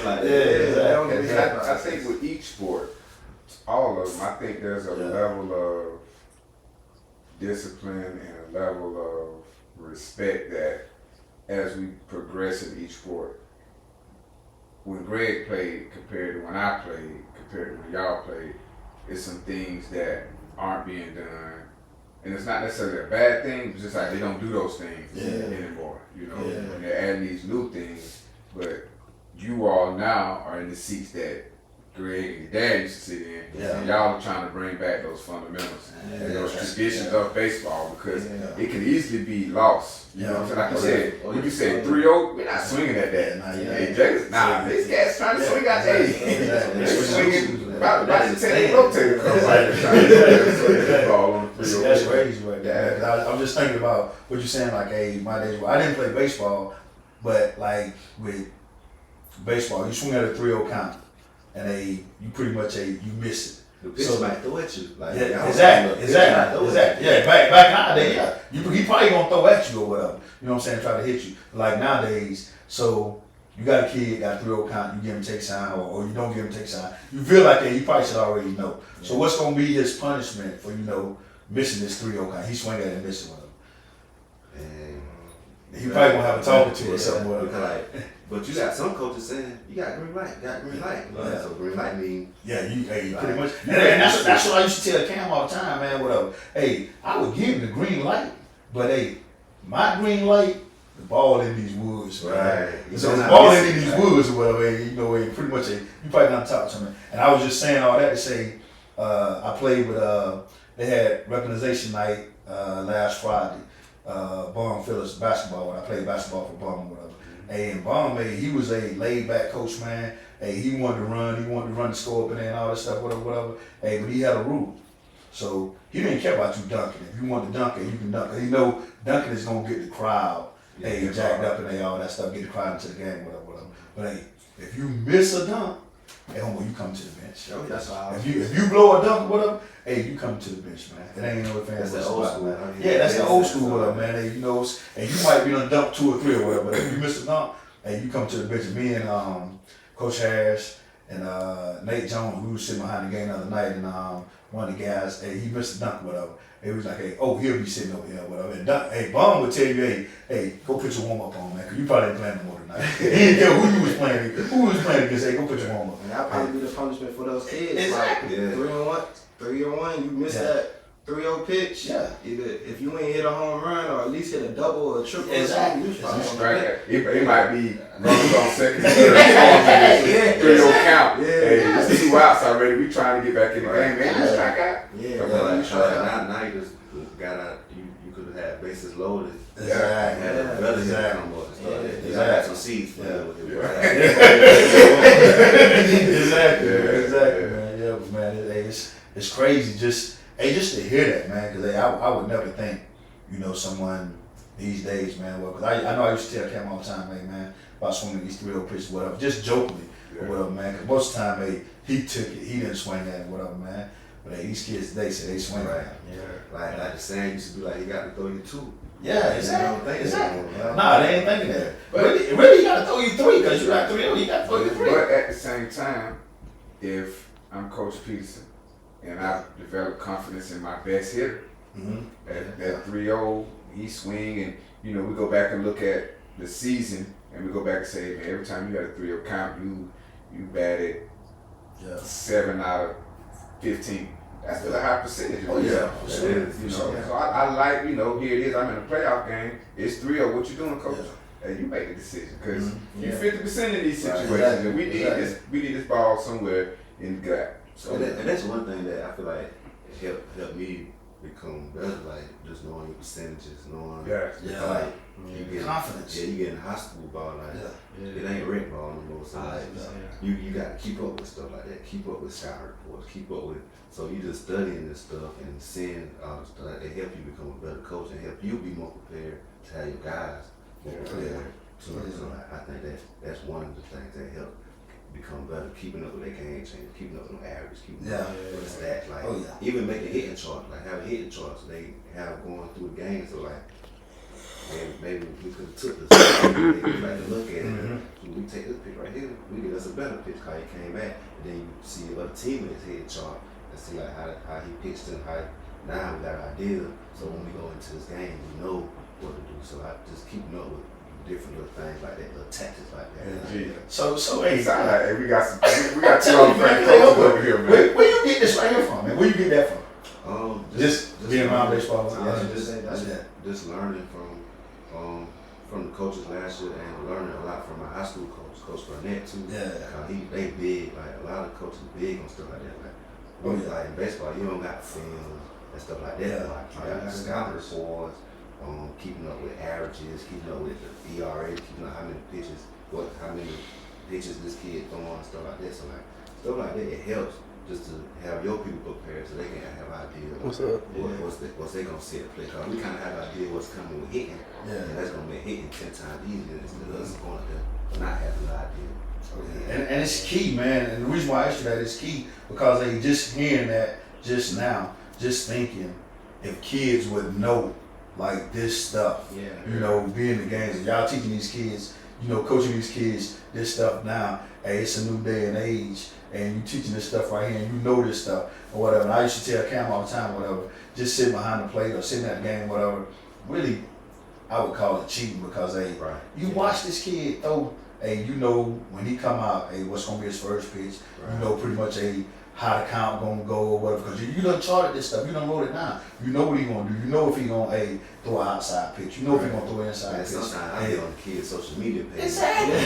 like that. They don't even think I about think with each sport, all of them, I think there's a level of discipline and a level of respect that as we progress in each sport, when Greg played compared to when I played, compared to when y'all played, it's some things that aren't being done. And it's not necessarily a bad thing, it's just like they don't do those things anymore, and they're adding these new things. But you all now are in the seats that Greg and your dad used to sit in, and y'all are trying to bring back those fundamentals and those traditions of baseball because it can easily be lost. You know what I'm saying? Like you said, when you say 3-0, we're not swinging at that. Hey, Jaylin, this guy's trying to swing out there. They're swinging about to take the rotator cuff right ball on the 3-0. That's crazy right there. Yeah. I'm just thinking about what you're saying, like, hey, my days, I didn't play baseball, but like with baseball, you swing at a 3-0 count. And you pretty much you miss it. The pitch might throw at you. Like, exactly. Yeah, back in our day, he probably gonna throw at you or whatever. You know what I'm saying? Try to hit you. Like nowadays, so you got a kid, got a 3-0 count, you give him take sign or you don't give him take sign. You feel like that, you probably should already know. So what's gonna be his punishment for missing this 3-0 count? He swing at it and miss it with him. He probably gonna have a talking to or something with him. But you got some coaches saying you got green light, So green light mean you pretty much. And that's what I used to tell Cam all the time, man. Whatever. Hey, I would give him the green light, but hey, my green light, the ball in these woods, right? So the ball in these woods or whatever. Pretty much. You probably not talk to me. And I was just saying all that to say, I played with. They had recognition night last Friday. Bum Phillips basketball. When I played basketball for Bum, whatever. Hey, and Bum, he was a laid-back coach, man. Hey, he wanted to run the score up in there and all that stuff, whatever. Hey, but he had a rule. So he didn't care about you dunking. If you want to dunk it, you can dunk it. He know dunking is going to get the crowd, jacked up and all that stuff, get the crowd into the game, whatever. But hey, if you miss a dunk, hey, homeboy, you come to the bench. That's all. If you blow a dunk, whatever, hey, you come to the bench, man. It ain't no fans. That's the old school. Yeah, that's the old school, whatever, man. Hey, and you might be on dunk 2 or 3 or whatever, but if you miss a dunk, hey, you come to the bench. And me and Coach Harris and Nate Jones, we were sitting behind the game the other night, and one of the guys, hey, he missed a dunk, whatever. He was like, hey, he'll be sitting over here, whatever. And hey, Bum would tell you, hey, go put your warm up on, man, because you probably ain't playing no more tonight. He didn't care who you was playing against. Hey, go put your warm up. And that'll probably be the punishment for those kids. Exactly. Like 3-1, you miss that 3-0 pitch. Yeah. Either if you ain't hit a home run or at least hit a double or a triple, Exactly. or something, you Strike. It might be runners on second, third, 3-0 count. Hey, it's 2 outs already. We trying to get back in the game, man. You strike out. Now you just got out. You could have had bases loaded. Exactly. Had a brother Exactly. come up and stuff. Exactly. You had some seeds for them. Exactly, man. Yeah, but man, it's crazy just to hear that, man. Because I would never think you know, someone these days, man. Well, cause I know I used to tell Cam all the time, hey man, about swinging these 3-0 pitches, whatever, just jokingly, or whatever, man. Cause most of the time, hey, he took it, he didn't swing at it, whatever, man. But hey, these kids today say they swing at it. Yeah, like the saying used to be like, you got to throw you 2. Yeah, exactly. Exactly. Nah, they ain't thinking that. But really, you gotta throw you 3 because you got 3-0. You gotta throw you 3. But at the same time, if I'm Coach Peterson and I develop confidence in my best hitter, that 3-0, he swing, and you know we go back and look at the season, and we go back and say, man, every time you had a 3-0 count, you batted 7 out of 15. That's still a high percentage. Oh yeah, for sure. You know, so I like, you know, here it is. I'm in a playoff game. It's 3-0. What you doing, Coach? And you make a decision because you 50% in these situations, and we need this. We need this ball somewhere in the gut. So and that's one thing that I feel like helped me become better, like just knowing your percentages, knowing like you get confidence. Yeah, you get in high school ball, like it ain't rec ball no more. So like, you got to keep up with stuff like that. Keep up with scout reports. Keep up with. So you just studying this stuff and seeing all the stuff. They help you become a better coach and help you be more prepared to have your guys more prepared. So I think that's one of the things that help become better, keeping up with their game change, keeping up with them average, keeping up with the stats, like even make a hitting chart, like have a hitting chart so they have going through the game. So like maybe we could have took this like to look at it. So we take this pitch right here, we get us a better pitch how he came back, and then you see your other teammates hitting chart and see like how he pitched and how now we got an idea. So when we go into this game, we know what to do. So I just keeping up with different little things like that, little tactics like that. So hey, we got 2 other friends over here, man. Where you get this right here from, man? Where you get that from? Just being around baseball. Just learning from the coaches last year and learning a lot from my high school coach, Coach Burnett too. They big, like a lot of coaches big on stuff like that. Like in baseball, you don't got film and stuff like that. Like you got scout reports. Keeping up with averages, keeping up with the ERA, keeping up how many pitches this kid throwing and stuff like that. So like stuff like that, it helps just to have your people prepared so they can have an idea what's they gonna see at play. Cause we kind of have an idea what's coming with hitting, and that's gonna make hitting 10 times easier instead of us going there not having an idea. And it's key, man. And the reason why I asked you that is key because they just hearing that just now, just thinking if kids would know. Like this stuff, you know, being the games. And y'all teaching these kids, you know, coaching these kids this stuff now. Hey, it's a new day and age, and you teaching this stuff right here, and you know this stuff or whatever. And I used to tell Cam all the time, whatever, just sitting behind the plate or sitting at the game, whatever. Really, I would call it cheating because you watch this kid throw. Hey, you know when he come out, hey, what's gonna be his first pitch? You know pretty much how the count gonna go or whatever, because you done charted this stuff, you done wrote it down. You know what he gonna do. You know if he gonna throw an outside pitch. You know if he gonna throw an inside pitch. Sometimes I get on the kids' social media page. Exactly.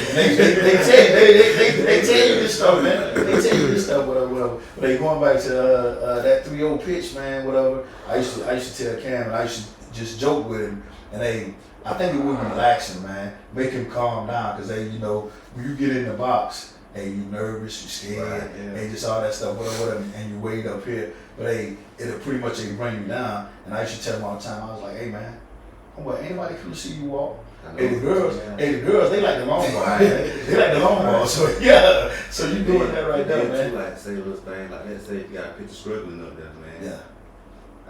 they tell you this stuff, man. They tell you this stuff, whatever. But they going back to that 3-0 pitch, man, whatever. I used to tell Cam, and I used to just joke with him, and I think it would relax him, man. Make him calm down, because you know when you get in the box. Hey, you nervous, you scared, hey, just all that stuff, whatever, and you wait up here. But hey, it'll pretty much bring you down. And I used to tell them all the time, I was like, hey man, anybody come to see you walk? Hey, the girls, they like the long ball. They like the long ball. So so you doing that right there, man. You like say little things like that. Say if you got a picture struggling up there, man.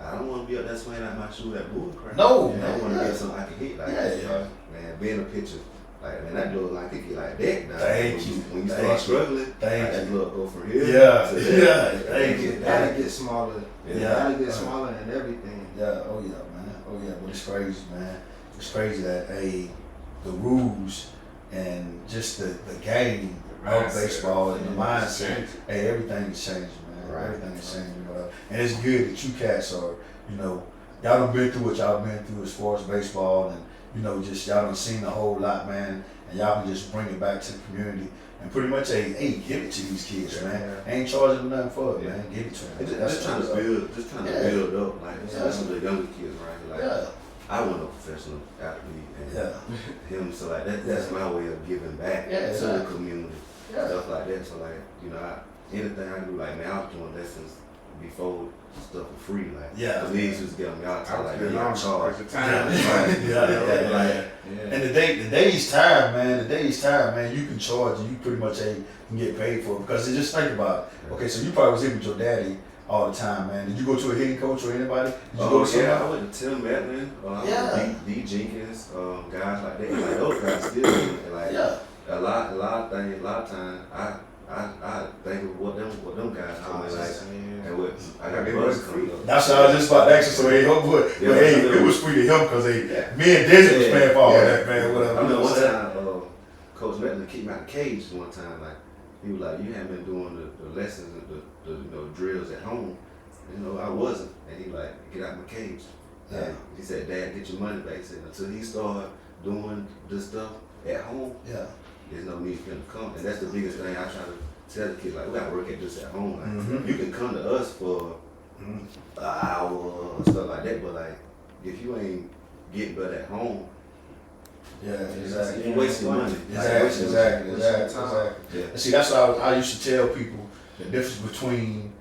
I don't want to be up there swinging out my shoe that bull crap. No, I want to get something I can hit. Like man, being a pitcher. Like, man, that look like it get like that now. Thank you. When you start struggling, that look go from here. Thank you. Gotta get smaller. Gotta get smaller and everything. Oh yeah, man. Oh yeah, but it's crazy, man. It's crazy that the rules and just the game of baseball and the mindset, everything is changing, man. Everything is changing. And it's good that you cats are, you know, y'all done been through what y'all been through as far as baseball, and you know, just y'all done seen a whole lot, man, and y'all can just bring it back to the community and pretty much give it to these kids, man. Ain't charging them nothing for it, man. Give it to them. Just trying to build up, like some of the younger kids around here. Like I wasn't a professional athlete, and him, so like that's my way of giving back to the community, stuff like that. So like, you know, anything I do, like man, I was doing lessons before stuff for free. Like Yeah. the leagues was getting me out I was like getting they on charge. the time. Yeah. And the day's time, man. The day's time, man. You can charge and you pretty much can get paid for it because just think about it. Okay, so you probably was here with your daddy all the time, man. Did you go to a hitting coach or anybody? Did you go to somebody? I went to Tim Matlin, D Jenkins, guys like that. Like those guys still do it. Like a lot of things, a lot of times I think of what them guys doing like and what I got brothers coming up. That's what I was just about to ask you. So it was free to him because me and Disney was paying for all that, man. Whatever. I remember one time Coach Matlin kicked me out the cage one time. Like he was like, "You haven't been doing the lessons, the drills at home." I wasn't, and he like, "Get out my cage." And he said, "Dad, get your money back." He said, "Until he started doing this stuff at home, there's no need for him to come." And that's the biggest thing I try to tell the kids, like, we gotta work at this at home. Like, you can come to us for an hour or stuff like that, but like, if you ain't getting better at home, exactly. you wasting money. Exactly. Yeah. And see, that's what I used to tell people the difference between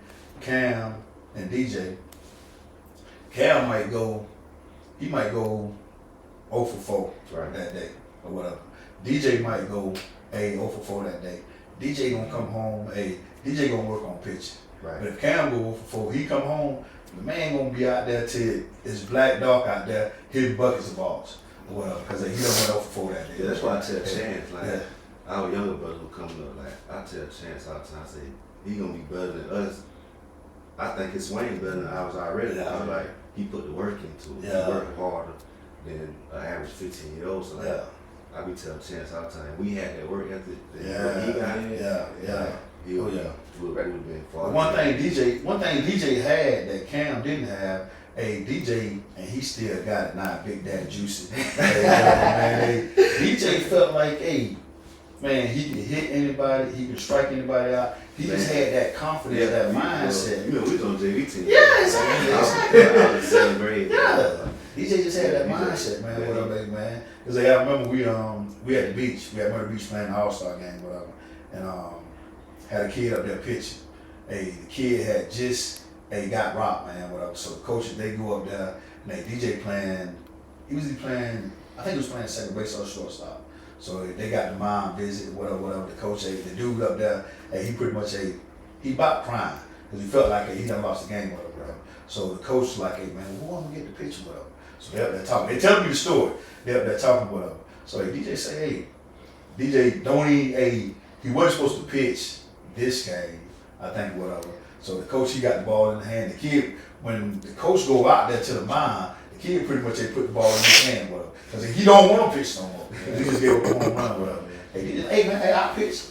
Cam and DJ. Cam might go 0 for 4 that day or whatever. DJ might go 0 for 4 that day. DJ gonna come home, DJ gonna work on pitching. Right. But if Cam go 0 for 4, he come home, the man gonna be out there till it's black dark out there hitting buckets of balls or whatever, because he done went 0 for 4 that day. Yeah, that's why I tell Chance, like, our younger brother who coming up, like, I tell Chance all the time, I say, he gonna be better than us. I think his swing better than ours already. I was like, he put the work into it. He worked harder than an average 15-year-old. So like, I be telling Chance all the time, we had that work ethic. He got it. He would have been far. One thing DJ had that Cam didn't have, DJ, and he still got it now, Big Daddy Juicy. Man, DJ felt like, man, he can hit anybody, he can strike anybody out. He just had that confidence, that mindset. We was on JV team. Yeah, exactly. I was celebrating. DJ just had that mindset, man. What up, baby, man? Cause I remember we at the beach. We at Murder Beach playing the All-Star game, whatever, and had a kid up there pitching. The kid had just got rocked, man, whatever. So the coaches, they go up there and DJ playing. He was playing. I think he was playing second base or shortstop. So they got the mom visit, whatever. The coach, the dude up there, he pretty much he about crying because he felt like he done lost the game, whatever. So the coach was like, man, who I'm gonna get the pitcher, whatever. So they up there talking. They telling me the story. They up there talking, whatever. So DJ say, DJ don't even, he wasn't supposed to pitch this game, I think, whatever. So the coach, he got the ball in the hand. The kid, when the coach go out there to the mound, the kid pretty much put the ball in his hand, whatever. Because he don't want to pitch no more. He just gave up a home run, whatever. Hey man, I pitch.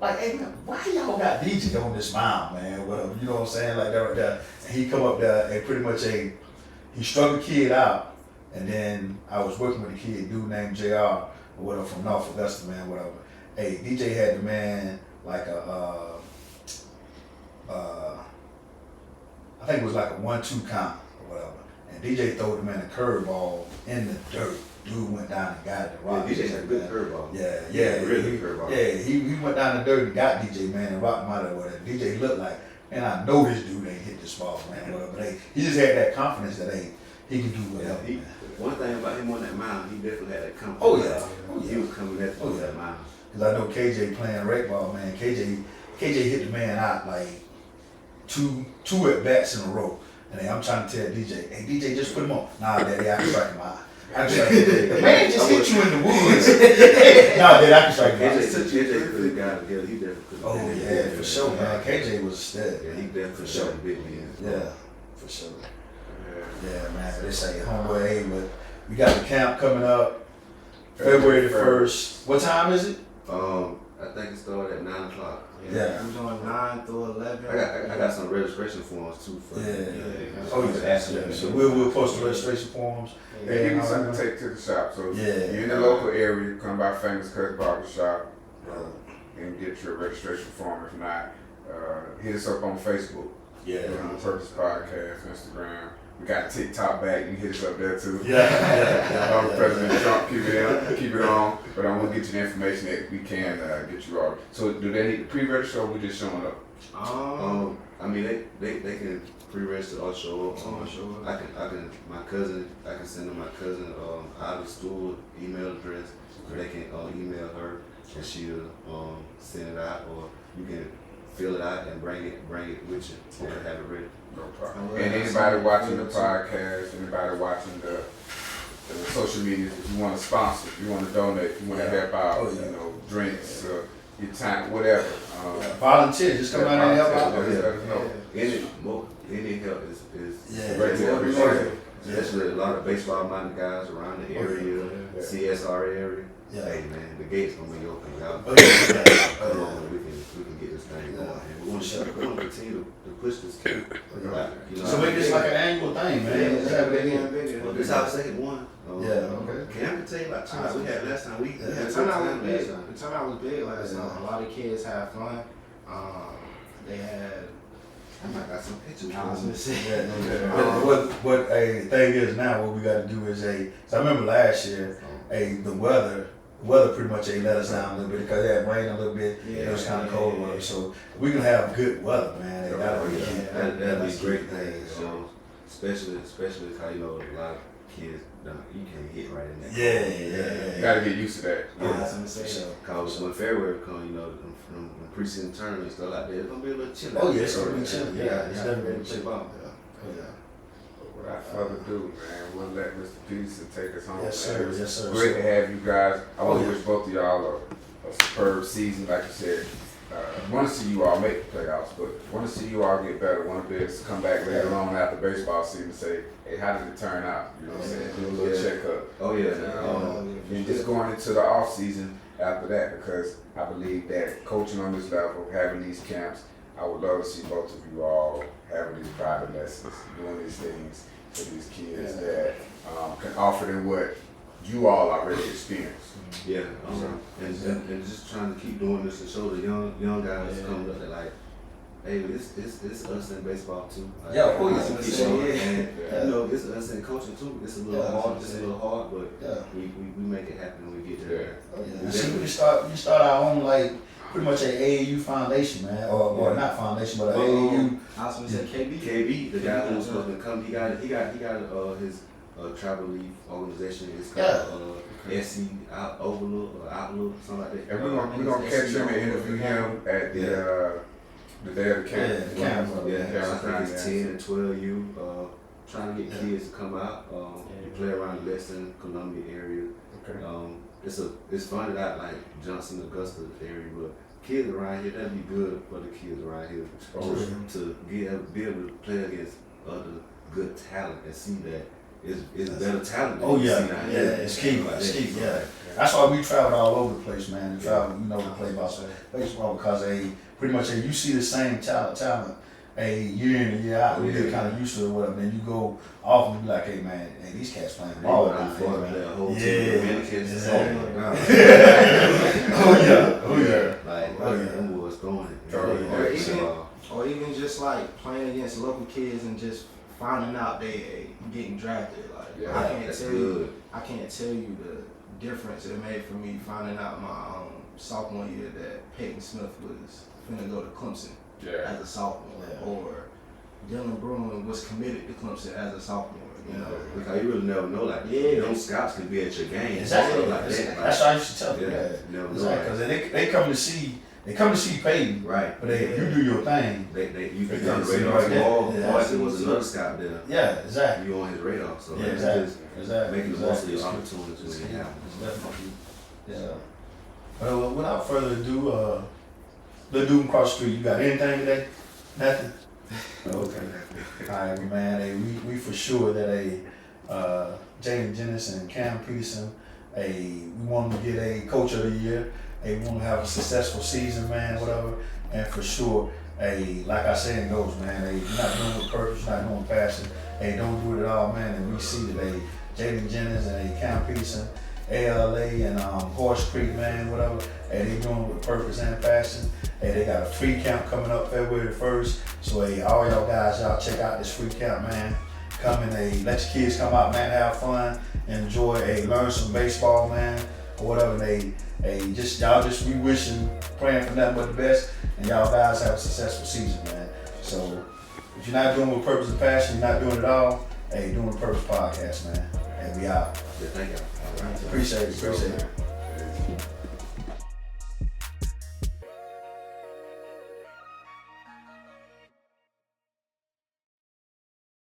Like, hey man, why y'all got DJ on this mound, man? Whatever, you know what I'm saying? Like that right there. And he come up there and pretty much he struck a kid out. And then I was working with a kid, dude named JR or whatever from North Augusta, man, whatever. DJ had the man like I think it was like a 1-2 count or whatever. And DJ threw the man a curveball in the dirt. Dude went down and got it. Yeah, DJ had a good curveball. Really good curveball. Yeah, he went down the dirt and got DJ, man, and rocked him out of whatever. DJ looked like, and I know this dude ain't hit this ball, man, whatever. But he just had that confidence that he can do whatever. One thing about him on that mound, he definitely had that confidence. Oh yeah. He was coming at that mound. Because I know KJ playing rec ball, man. KJ hit the man out like two at-bats in a row. And I'm trying to tell DJ, hey, DJ, just put him on. Nah, Daddy, I can strike him out. The man just hit you in the woods. Nah, Daddy, I can strike him out. KJ put the guy together. He definitely put the Oh, yeah, for sure, man. KJ was a stud. Yeah, he definitely showed a big man. Yeah, for sure. Yeah, man. They say, homeboy, but we got the camp coming up February the 1st. What time is it? I think it started at 9 o'clock. Yeah. I'm doing 9 through 11. I got some registration forms too for So we'll post the registration forms. Yeah, give you something to take to the shop. So if you're in the local area, come by Famous Cuts Barber Shop and get your registration form. If not, hit us up on Facebook. On the Purpose Podcast, Instagram. We got TikTok back. You can hit us up there too. President Trump, keep it on. But I'm gonna get you the information that we can get you all. So do they need to pre-register or we just showing up? I mean, they can pre-register or show up. I can send them my cousin out of school email address. They can email her and she'll send it out, or you can fill it out and bring it with you and have it ready. No problem. And anybody watching the podcast, anybody watching the social media, if you want to sponsor, if you want to donate, if you want to help out, drinks, your time, whatever. Volunteer, just come out and help out. Any help is especially a lot of baseball-minded guys around the area, CSR area. Yeah. Hey man, the gate's gonna be open. Y'all come on, we can get this thing going. And we're gonna continue to push this kid. So make this like an annual thing, man. Well, this is our second one. Okay. I can tell you about times we had last time. We had The turnout was big. The turnout was big last time. A lot of kids had fun. They had. I might got some pictures. I was gonna say. What a thing is now, what we got to do is so I remember last year, the weather pretty much let us down a little bit because it had rained a little bit. It was kind of cold or whatever. So we can have good weather, man. That'd be a great thing. So especially because a lot of kids you can't hit right in there. Yeah. Gotta get used to that. Cause when February comes, from preseason tournament and stuff like that, it's gonna be a little chilly. Oh yeah, it's gonna be chilly. Yeah, it's definitely gonna chilly. Without further ado, man, we'll let Mr. Peterson take us home. Yes, sir. Yes, sir. Great to have you guys. I want to wish both of y'all a superb season, like you said. Want to see you all make the playoffs, but want to see you all get better. Want to be able to come back later on after baseball season and say, hey, how did it turn out? You know what I'm saying? Do a little checkup. Oh yeah. And just going into the off season after that, because I believe that coaching on this level, having these camps, I would love to see both of you all having these private lessons, doing these things for these kids that can offer them what you all already experienced. Yeah, and just trying to keep doing this to show the young guys coming up that like, hey, it's us in baseball too. Like, of course. It's us in coaching too. It's a little hard, but we make it happen when we get there. You see, we start our own pretty much an AAU foundation, man, or not foundation, but an AAU. I was gonna say KB, the guy who's supposed to come, he got his tribal league organization. It's called SC Outlook, something like that. And we're gonna catch him and interview him at the day of the camp. I think it's 10 and 12U. Trying to get kids to come out. You play around the Lexington, Columbia area. Okay. It's fun that like Johnson, Augusta area, but kids around here, that'd be good for the kids around here to be able to play against other good talent and see that it's better talent. It's key. That's why we travel all over the place, man. We travel, to play baseball because pretty much you see the same talent year in and year out. We get kind of used to it, whatever. Then you go off and be like, hey man, these cats playing ball down here, man. Them boys going. Or even just like playing against local kids and just finding out they getting drafted. I can't tell you the difference it made for me finding out my sophomore year that Peyton Smith was finna go to Clemson as a sophomore, or Dylan Bruin was committed to Clemson as a sophomore. Because you really never know. Those scouts could be at your game. Exactly. Like that. That's what I used to tell them. Because they come to see. They come to see Peyton, right? But you do your thing. You can on the radar. There was another scout there. Yeah, exactly. You on his radar, so exactly. Making the most of your opportunities when you have them. Well, without further ado, the dude across the street. You got anything today? Nothing. Okay. All right, man. Hey, we for sure that Jaylin Jennings and Cam Peterson. We want them to get a coach of the year. We want to have a successful season, man, whatever. And for sure, like I said, it goes, man. You're not doing it with purpose, you're not doing passion. Don't do it at all, man. And we see that Jaylin Jennings and Cam Peterson, ALA and Horse Creek, man, whatever. They doing it with purpose and passion. They got a free camp coming up February 1st. So all y'all guys, y'all check out this free camp, man. Come and let your kids come out, man, have fun, enjoy, learn some baseball, man, or whatever. Hey, we wishing, praying for nothing but the best, and y'all guys have a successful season, man. So if you're not doing it with purpose and passion, you're not doing it all. Hey, doing the Purpose Podcast, man. And we out. Yeah, thank you. Appreciate it.